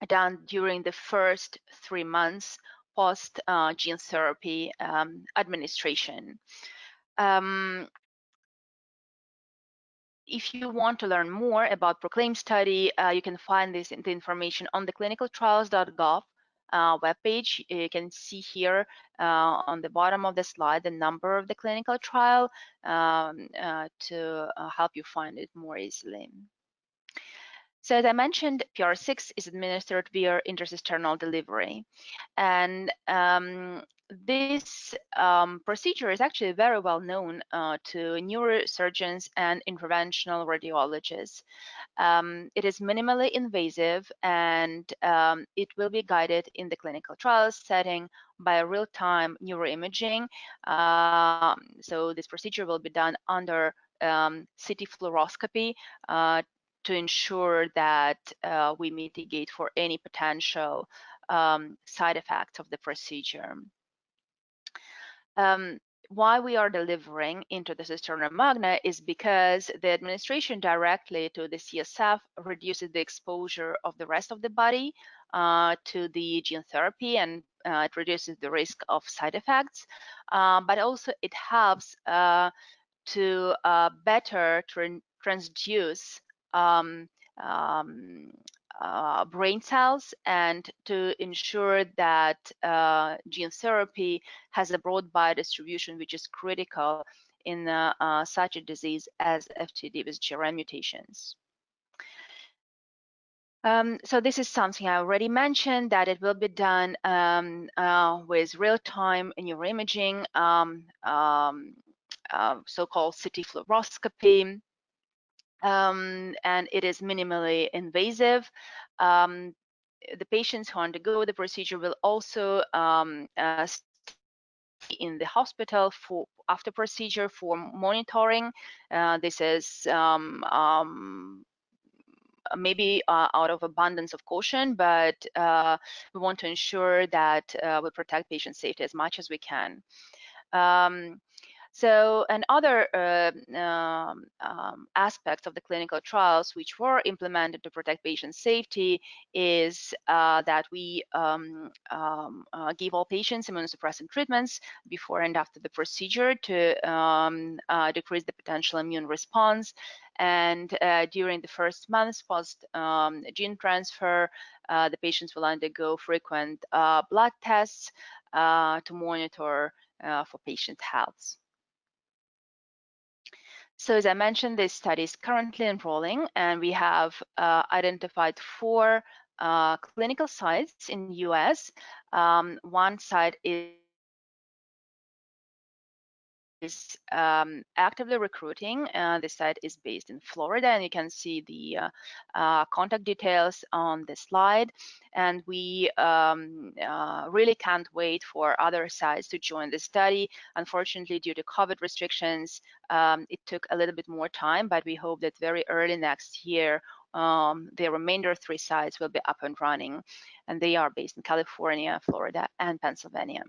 [SPEAKER 3] done during the first 3 months post gene therapy administration. If you want to learn more about PROCLAIM study, you can find the information on the clinicaltrials.gov webpage. You can see here on the bottom of the slide the number of the clinical trial to help you find it more easily. So as I mentioned, PR6 is administered via intra-cisternal delivery, and this procedure is actually very well known to neurosurgeons and interventional radiologists. It is minimally invasive, and it will be guided in the clinical trials setting by real-time neuroimaging. So this procedure will be done under CT fluoroscopy to ensure that we mitigate for any potential side effects of the procedure. Why we are delivering into the cisterna magna is because the administration directly to the CSF reduces the exposure of the rest of the body to the gene therapy, and it reduces the risk of side effects, but also it helps to better transduce brain cells, and to ensure that gene therapy has a broad biodistribution, which is critical in such a disease as FTD with GRN mutations. So this is something I already mentioned, that it will be done with real-time neuroimaging, so-called CT fluoroscopy, and it is minimally invasive. The patients who undergo the procedure will also stay in the hospital for after procedure for monitoring. This is maybe out of abundance of caution, but we want to ensure that we protect patient safety as much as we can. So, and other aspects of the clinical trials which were implemented to protect patient safety is that we give all patients immunosuppressant treatments before and after the procedure to decrease the potential immune response. And during the first months post gene transfer, the patients will undergo frequent blood tests to monitor for patient health. So as I mentioned, this study is currently enrolling, and we have identified 4 clinical sites in the US. One site is actively recruiting. The site is based in Florida, and you can see the contact details on the slide. And we really can't wait for other sites to join the study. Unfortunately, due to COVID restrictions, it took a little bit more time, but we hope that very early next year, the remainder 3 sites will be up and running, and they are based in California, Florida, and Pennsylvania.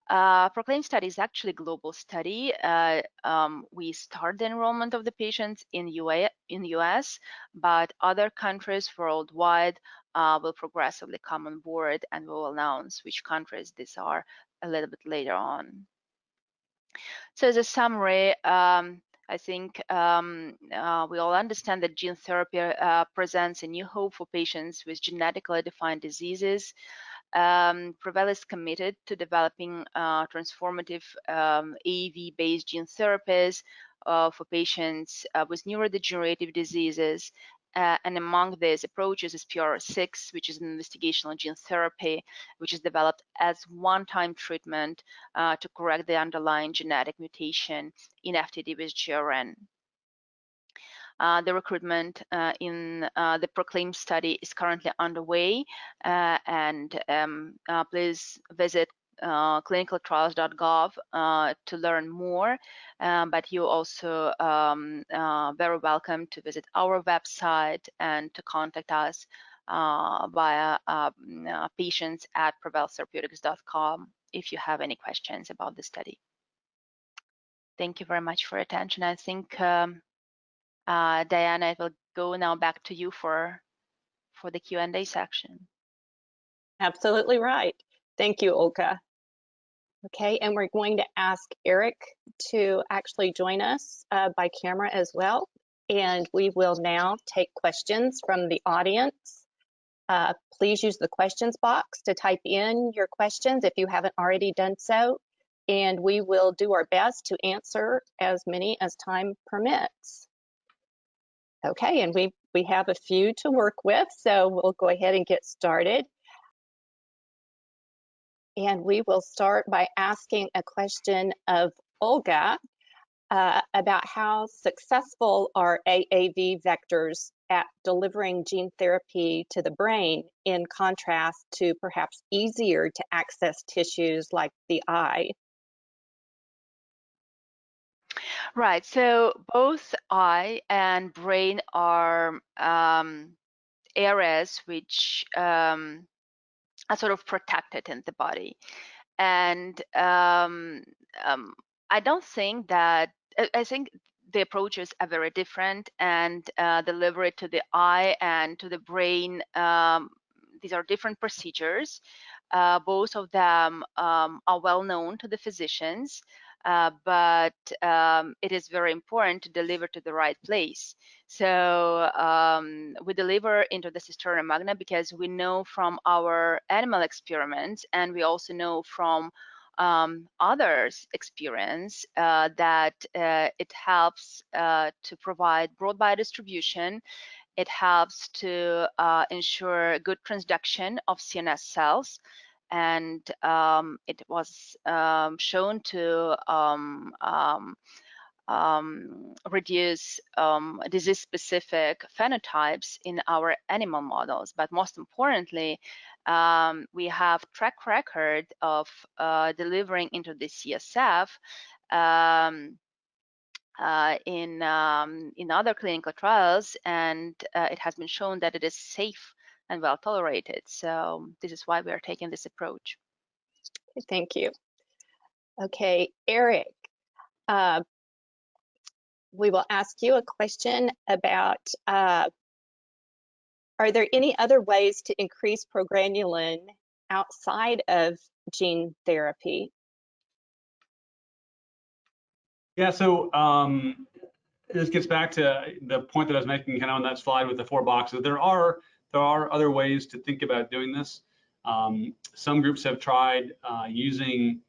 [SPEAKER 3] Proclaim study is actually a global study. We start the enrollment of the patients in the US, but other countries worldwide will progressively come on board, and we'll announce which countries these are a little bit later on. So as a summary, I think we all understand that gene therapy presents a new hope for patients with genetically defined diseases. Prevail is committed to developing transformative AAV-based gene therapies for patients with neurodegenerative diseases. And among these approaches is PR6, which is an investigational gene therapy, which is developed as one-time treatment to correct the underlying genetic mutation in FTD with GRN. The recruitment in the Proclaim study is currently underway, and please visit clinicaltrials.gov to learn more, but you're also very welcome to visit our website and to contact us via patients@prevailtherapeutics.com if you have any questions about the study. Thank you very much for your attention. I think Diana, it will go now back to you for the Q&A section.
[SPEAKER 1] Absolutely right. Thank you, Olga. Okay, and we're going to ask Erik to actually join us by camera as well. And we will now take questions from the audience. Please use the questions box to type in your questions if you haven't already done so. And we will do our best to answer as many as time permits. Okay, and we have a few to work with, so we'll go ahead and get started. And we will start by asking a question of Olga about how successful are AAV vectors at delivering gene therapy to the brain, in contrast to perhaps easier to access tissues like the eye.
[SPEAKER 3] Right, so both eye and brain are areas which are sort of protected in the body. And I don't think that, I think the approaches are very different, and delivery to the eye and to the brain, these are different procedures. Both of them are well known to the physicians. but it is very important to deliver to the right place. So we deliver into the cisterna magna because we know from our animal experiments, and we also know from others' experience that it helps to provide broad biodistribution. It helps to ensure good transduction of CNS cells, and it was shown to reduce disease-specific phenotypes in our animal models. But most importantly, we have track record of delivering into the CSF in other clinical trials, and it has been shown that it is safe and well tolerated. So this is why we are taking this approach.
[SPEAKER 1] Thank you. Okay, Erik, we will ask you a question about, are there any other ways to increase progranulin outside of gene therapy?
[SPEAKER 2] Yeah, so this gets back to the point that I was making kind of on that slide with the 4 boxes. There are other ways to think about doing this. Some groups have tried using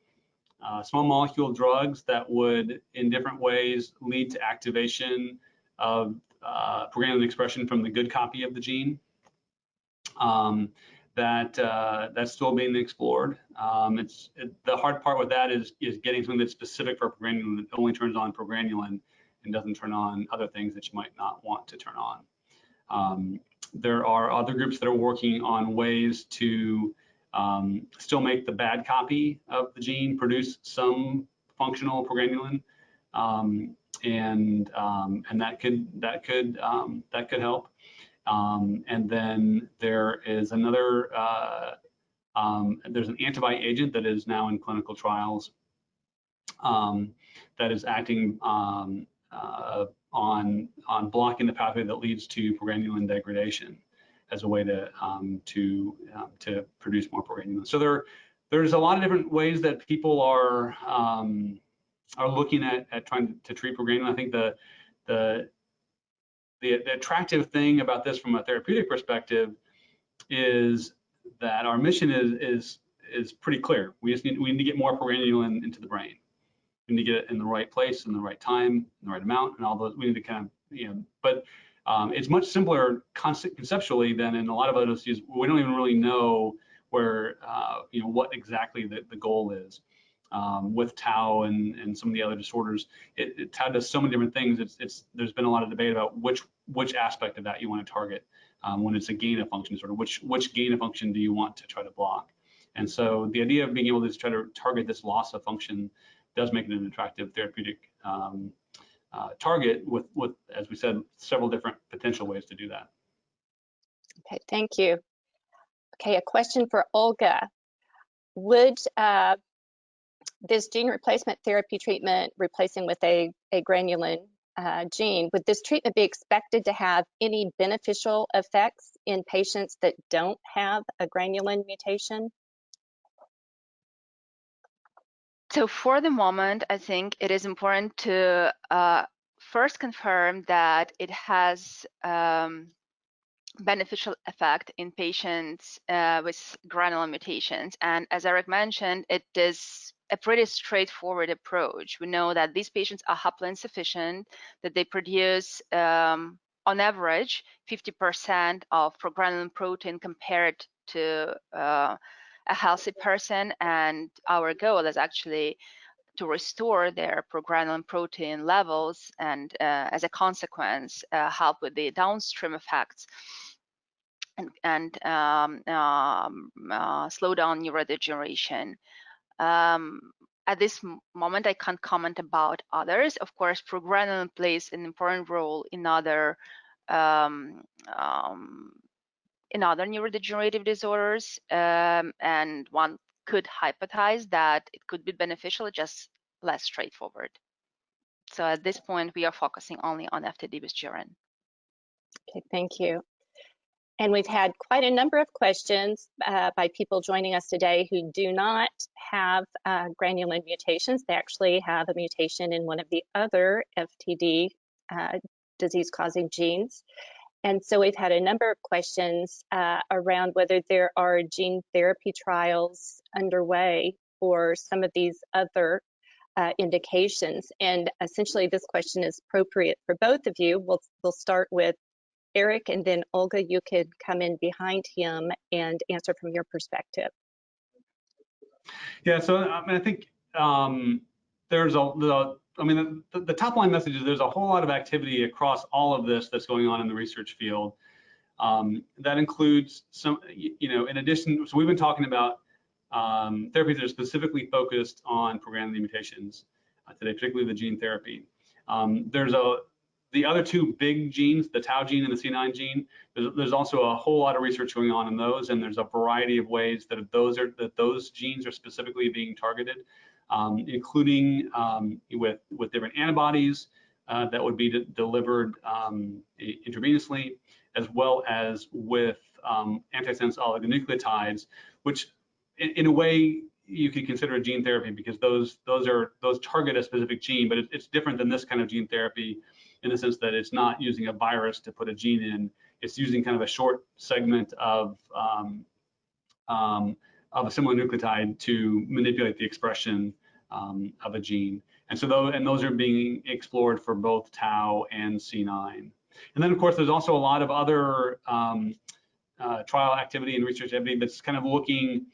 [SPEAKER 2] small molecule drugs that would, in different ways, lead to activation of progranulin expression from the good copy of the gene. That's still being explored. The hard part with that is getting something that's specific for progranulin that only turns on progranulin and doesn't turn on other things that you might not want to turn on. There are other groups that are working on ways to still make the bad copy of the gene produce some functional progranulin, and that could help. And then there is another, there's an antibody agent that is now in clinical trials that is acting on blocking the pathway that leads to progranulin degradation as a way to produce more progranulin. So there's a lot of different ways that people are looking at trying to treat progranulin. I think the attractive thing about this from a therapeutic perspective is that our mission is pretty clear. We need to get more progranulin into the brain. We need to get it in the right place, in the right time, in the right amount, and all those. We need to kind of, but it's much simpler conceptually than in a lot of other diseases. We don't even really know where, what exactly the goal is. With tau and some of the other disorders, tau does so many different things. There's been a lot of debate about which aspect of that you want to target when it's a gain of function disorder. Which gain of function do you want to try to block? And so the idea of being able to try to target this loss of function does make it an attractive therapeutic target with, as we said, several different potential ways to do that.
[SPEAKER 1] Okay, thank you. Okay, a question for Olga. Would this gene replacement therapy treatment replacing with a granulin gene, would this treatment be expected to have any beneficial effects in patients that don't have a granulin mutation?
[SPEAKER 3] So for the moment, I think it is important to first confirm that it has beneficial effect in patients with granulin mutations. And as Erik mentioned, it is a pretty straightforward approach. We know that these patients are haploinsufficient, that they produce on average 50% of progranulin protein compared to a healthy person, and our goal is actually to restore their progranulin protein levels and as a consequence help with the downstream effects and slow down neurodegeneration. At this moment, I can't comment about others. Of course, progranulin plays an important role in other neurodegenerative disorders, and one could hypothesize that it could be beneficial, just less straightforward. So at this point, we are focusing only on FTD with GRN.
[SPEAKER 1] Okay, thank you. And we've had quite a number of questions by people joining us today who do not have granulin mutations. They actually have a mutation in one of the other FTD disease-causing genes. And so we've had a number of questions around whether there are gene therapy trials underway for some of these other indications. And essentially this question is appropriate for both of you. We'll start with Erik, and then Olga, you could come in behind him and answer from your perspective.
[SPEAKER 2] Yeah, so I think there's the top line message is there's a whole lot of activity across all of this that's going on in the research field. That includes some, in addition, so we've been talking about therapies that are specifically focused on progranulin mutations today, particularly the gene therapy. The other two big genes, the tau gene and the C9 gene, there's also a whole lot of research going on in those, and there's a variety of ways that those genes are specifically being targeted, including with different antibodies that would be delivered intravenously, as well as with antisense oligonucleotides, which in a way you could consider a gene therapy because those target a specific gene, but it's different than this kind of gene therapy in the sense that it's not using a virus to put a gene in. It's using kind of a short segment of a similar nucleotide to manipulate the expression of a gene. And so those are being explored for both tau and C9. And then of course there's also a lot of other trial activity and research activity that's kind of looking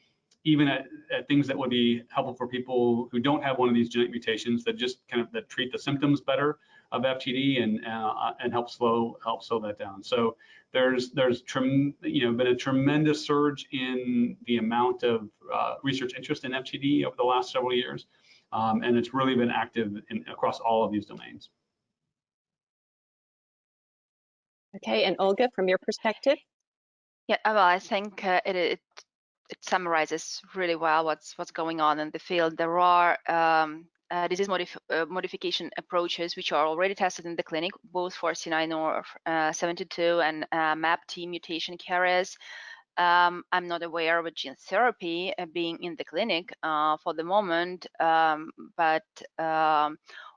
[SPEAKER 2] even at things that would be helpful for people who don't have one of these genetic mutations, that just kind of treat the symptoms better of FTD and help slow that down. So there's been a tremendous surge in the amount of research interest in FTD over the last several years, and it's really been active across all of these domains.
[SPEAKER 1] Okay, and Olga, from your perspective?
[SPEAKER 3] Yeah, well, I think it summarizes really well what's going on in the field. There are disease modification approaches which are already tested in the clinic, both for C9 or 72 and MAPT mutation carriers. I'm not aware of a gene therapy being in the clinic for the moment, but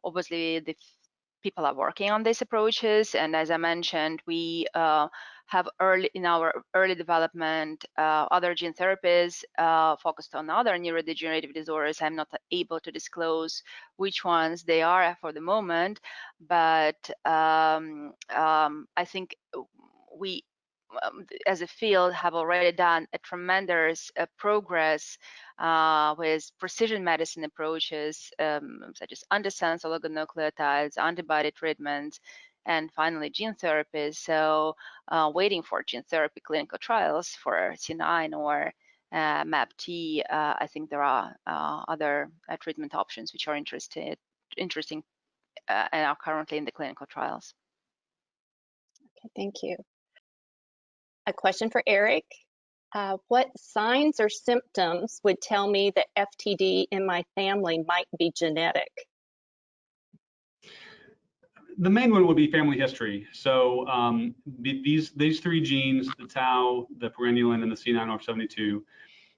[SPEAKER 3] obviously the people are working on these approaches, and as I mentioned, we have in our early development other gene therapies focused on other neurodegenerative disorders. I'm not able to disclose which ones they are for the moment, but I think we as a field have already done a tremendous progress with precision medicine approaches such as antisense oligonucleotides, antibody treatments, and finally gene therapies. So waiting for gene therapy clinical trials for C9 or MAPT, I think there are other treatment options which are interesting and are currently in the clinical trials.
[SPEAKER 1] Okay, thank you. A question for Erik. What signs or symptoms would tell me that FTD in my family might be genetic?
[SPEAKER 2] The main one would be family history. So these three genes, the tau, the progranulin, and the C9orf72,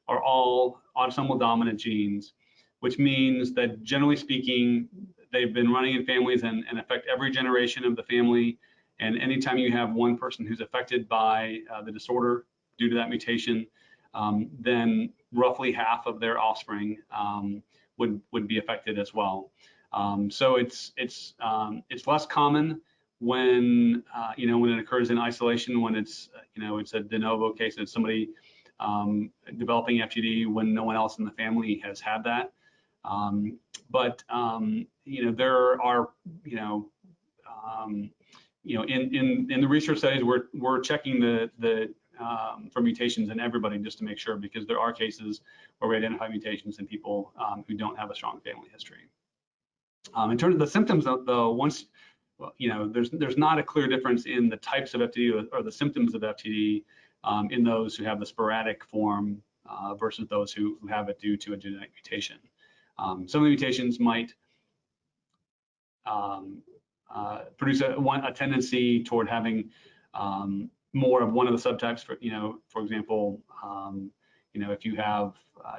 [SPEAKER 2] are all autosomal dominant genes, which means that generally speaking, they've been running in families and affect every generation of the family. And anytime you have one person who's affected by the disorder due to that mutation, then roughly half of their offspring would be affected as well. So it's less common when when it occurs in isolation, when it's it's a de novo case, it's somebody developing FTD when no one else in the family has had that. But there are in the research studies, we're checking for mutations in everybody just to make sure, because there are cases where we identify mutations in people who don't have a strong family history. In terms of the symptoms, though, once there's not a clear difference in the types of FTD or the symptoms of FTD in those who have the sporadic form versus those who have it due to a genetic mutation. Some of the mutations might produce a tendency toward having more of one of the subtypes. For example, if you have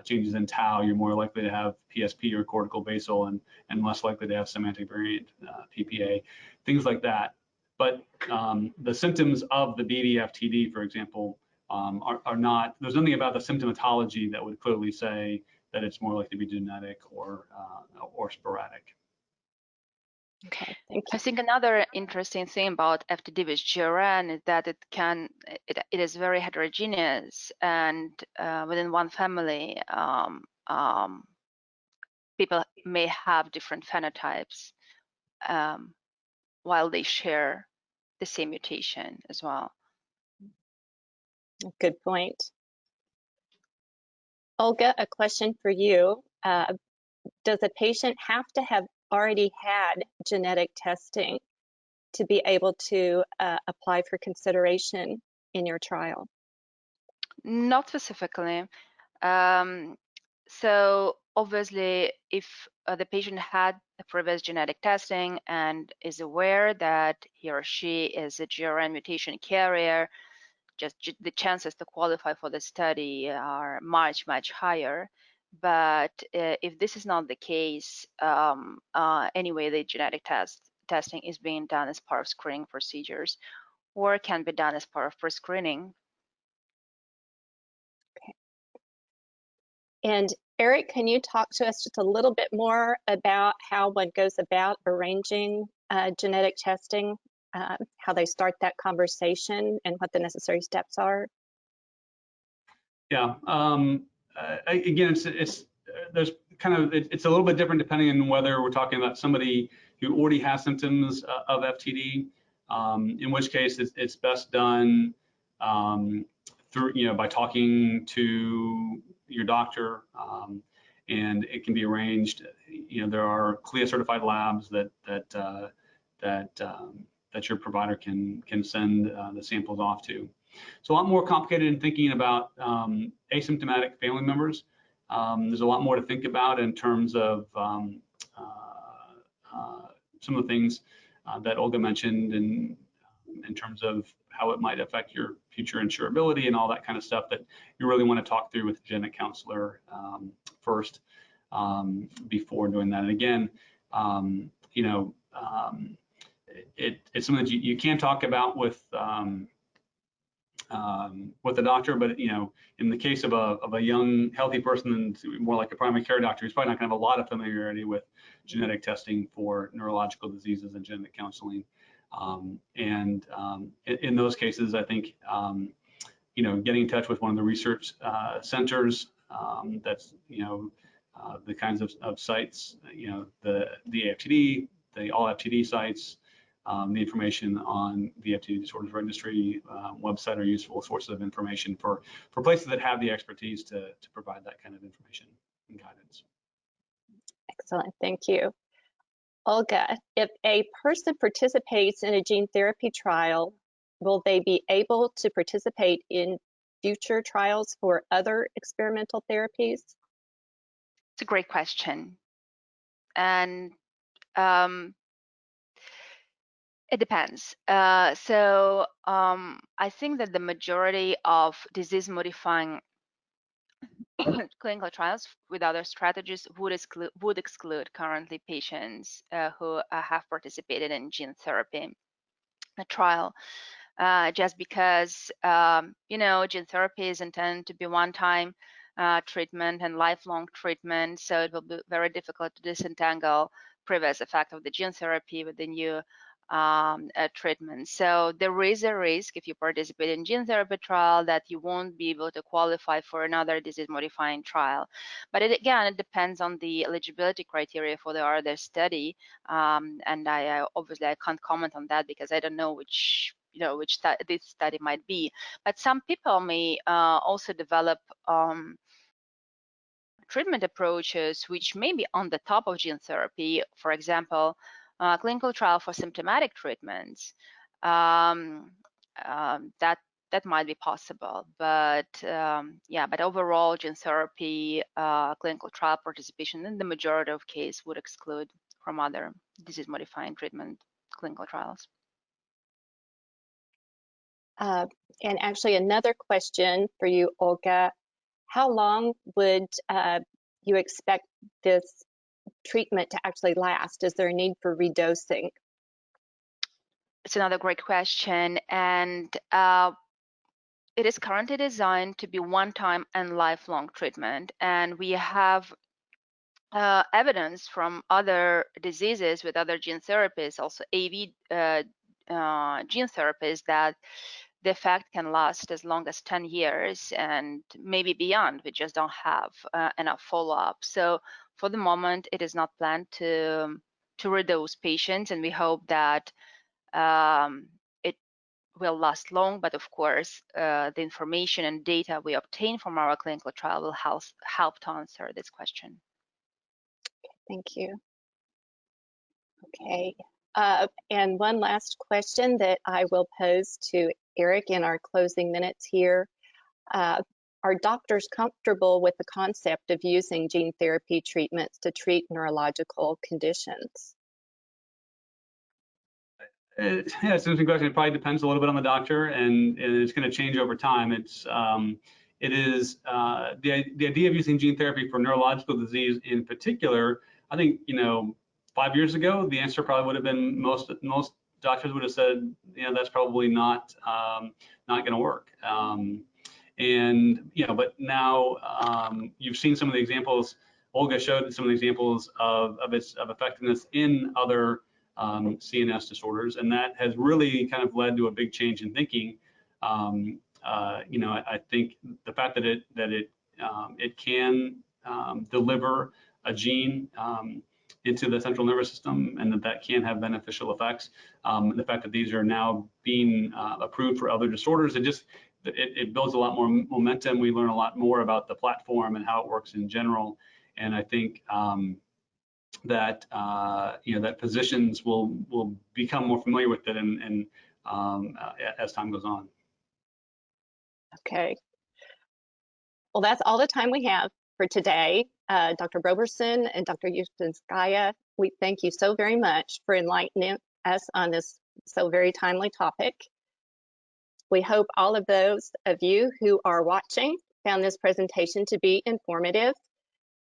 [SPEAKER 2] changes in tau, you're more likely to have PSP or cortical basal, and less likely to have semantic variant PPA, things like that. But the symptoms of the bvFTD, for example, are not. There's nothing about the symptomatology that would clearly say that it's more likely to be genetic or sporadic.
[SPEAKER 1] Okay, thank you.
[SPEAKER 3] I think another interesting thing about FTD with GRN is that it is very heterogeneous, and within one family, people may have different phenotypes while they share the same mutation as well.
[SPEAKER 1] Good point. Olga, a question for you. Does a patient have to have already had genetic testing to be able to apply for consideration in your trial?
[SPEAKER 3] Not specifically. So obviously, if the patient had a previous genetic testing and is aware that he or she is a GRN mutation carrier, just the chances to qualify for the study are much, much higher. But if this is not the case, anyway, the genetic testing is being done as part of screening procedures, or can be done as part of pre-screening.
[SPEAKER 1] Okay. And Erik, can you talk to us just a little bit more about how one goes about arranging genetic testing, how they start that conversation, and what the necessary steps are?
[SPEAKER 2] Yeah. Again, there's it's a little bit different depending on whether we're talking about somebody who already has symptoms of FTD, in which case it's best done through by talking to your doctor, and it can be arranged. There are CLIA certified labs that your provider can send the samples off to. It's a lot more complicated in thinking about asymptomatic family members. There's a lot more to think about in terms of some of the things that Olga mentioned, in terms of how it might affect your future insurability and all that kind of stuff that you really want to talk through with the genetic counselor first before doing that. And again, it's something that you can talk about with the doctor, but in the case of a young, healthy person, more like a primary care doctor, he's probably not going to have a lot of familiarity with genetic testing for neurological diseases and genetic counseling. In those cases, I think getting in touch with one of the research centers, that's the kinds of sites, the AFTD, the all FTD sites. The information on the FTD Disorders Registry website are useful sources of information for places that have the expertise to provide that kind of information and guidance.
[SPEAKER 1] Excellent, thank you. Olga, if a person participates in a gene therapy trial, will they be able to participate in future trials for other experimental therapies?
[SPEAKER 3] It's a great question. And it depends. I think that the majority of disease-modifying clinical trials with other strategies would exclude currently patients who have participated in gene therapy trial, just because gene therapy is intended to be one-time treatment and lifelong treatment, so it will be very difficult to disentangle previous effect of the gene therapy with the new treatment. So there is a risk if you participate in gene therapy trial that you won't be able to qualify for another disease-modifying trial. But again, it depends on the eligibility criteria for the other study, and I obviously I can't comment on that because I don't know which this study might be. But some people may also develop treatment approaches which may be on the top of gene therapy. For example, clinical trial for symptomatic treatments, that might be possible, but but overall gene therapy clinical trial participation in the majority of cases would exclude from other disease modifying treatment clinical trials.
[SPEAKER 1] And actually another question for you, Olga. How long would you expect this treatment to actually last? Is there a need for redosing?
[SPEAKER 3] It's another great question, and it is currently designed to be one-time and lifelong treatment, and we have evidence from other diseases with other gene therapies, also AAV gene therapies, that the effect can last as long as 10 years and maybe beyond. We just don't have enough follow-up. So for the moment, it is not planned to redose patients, and we hope that it will last long. But of course, the information and data we obtain from our clinical trial will help to answer this question.
[SPEAKER 1] Thank you. Okay, and one last question that I will pose to Erik in our closing minutes here. Are doctors comfortable with the concept of using gene therapy treatments to treat neurological conditions?
[SPEAKER 2] Yeah, it's an interesting question. It probably depends a little bit on the doctor, and it's going to change over time. It is the idea of using gene therapy for neurological disease in particular. I think 5 years ago, the answer probably would have been most doctors would have said, that's probably not going to work. But now you've seen some of the examples. Olga showed some of the examples of effectiveness in other CNS disorders, and that has really kind of led to a big change in thinking. I think the fact that it can deliver a gene into the central nervous system, and that can have beneficial effects. The fact that these are now being approved for other disorders, it builds a lot more momentum. We learn a lot more about the platform and how it works in general, and I think that that physicians will become more familiar with it, and as time goes on.
[SPEAKER 1] Okay. Well, that's all the time we have for today. Dr. Roberson and Dr. Uspenskaya, we thank you so very much for enlightening us on this so very timely topic. We hope all of those of you who are watching found this presentation to be informative.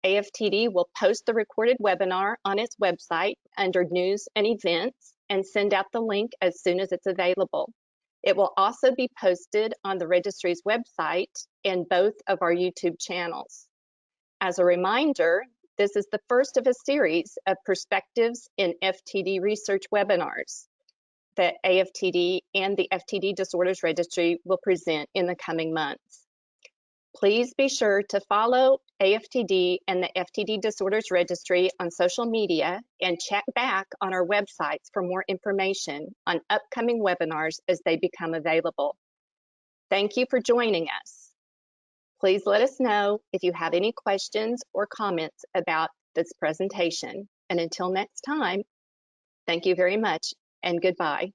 [SPEAKER 1] AFTD will post the recorded webinar on its website under News and Events and send out the link as soon as it's available. It will also be posted on the registry's website and both of our YouTube channels. As a reminder, this is the first of a series of Perspectives in FTD Research webinars that AFTD and the FTD Disorders Registry will present in the coming months. Please be sure to follow AFTD and the FTD Disorders Registry on social media and check back on our websites for more information on upcoming webinars as they become available. Thank you for joining us. Please let us know if you have any questions or comments about this presentation. And until next time, thank you very much and goodbye.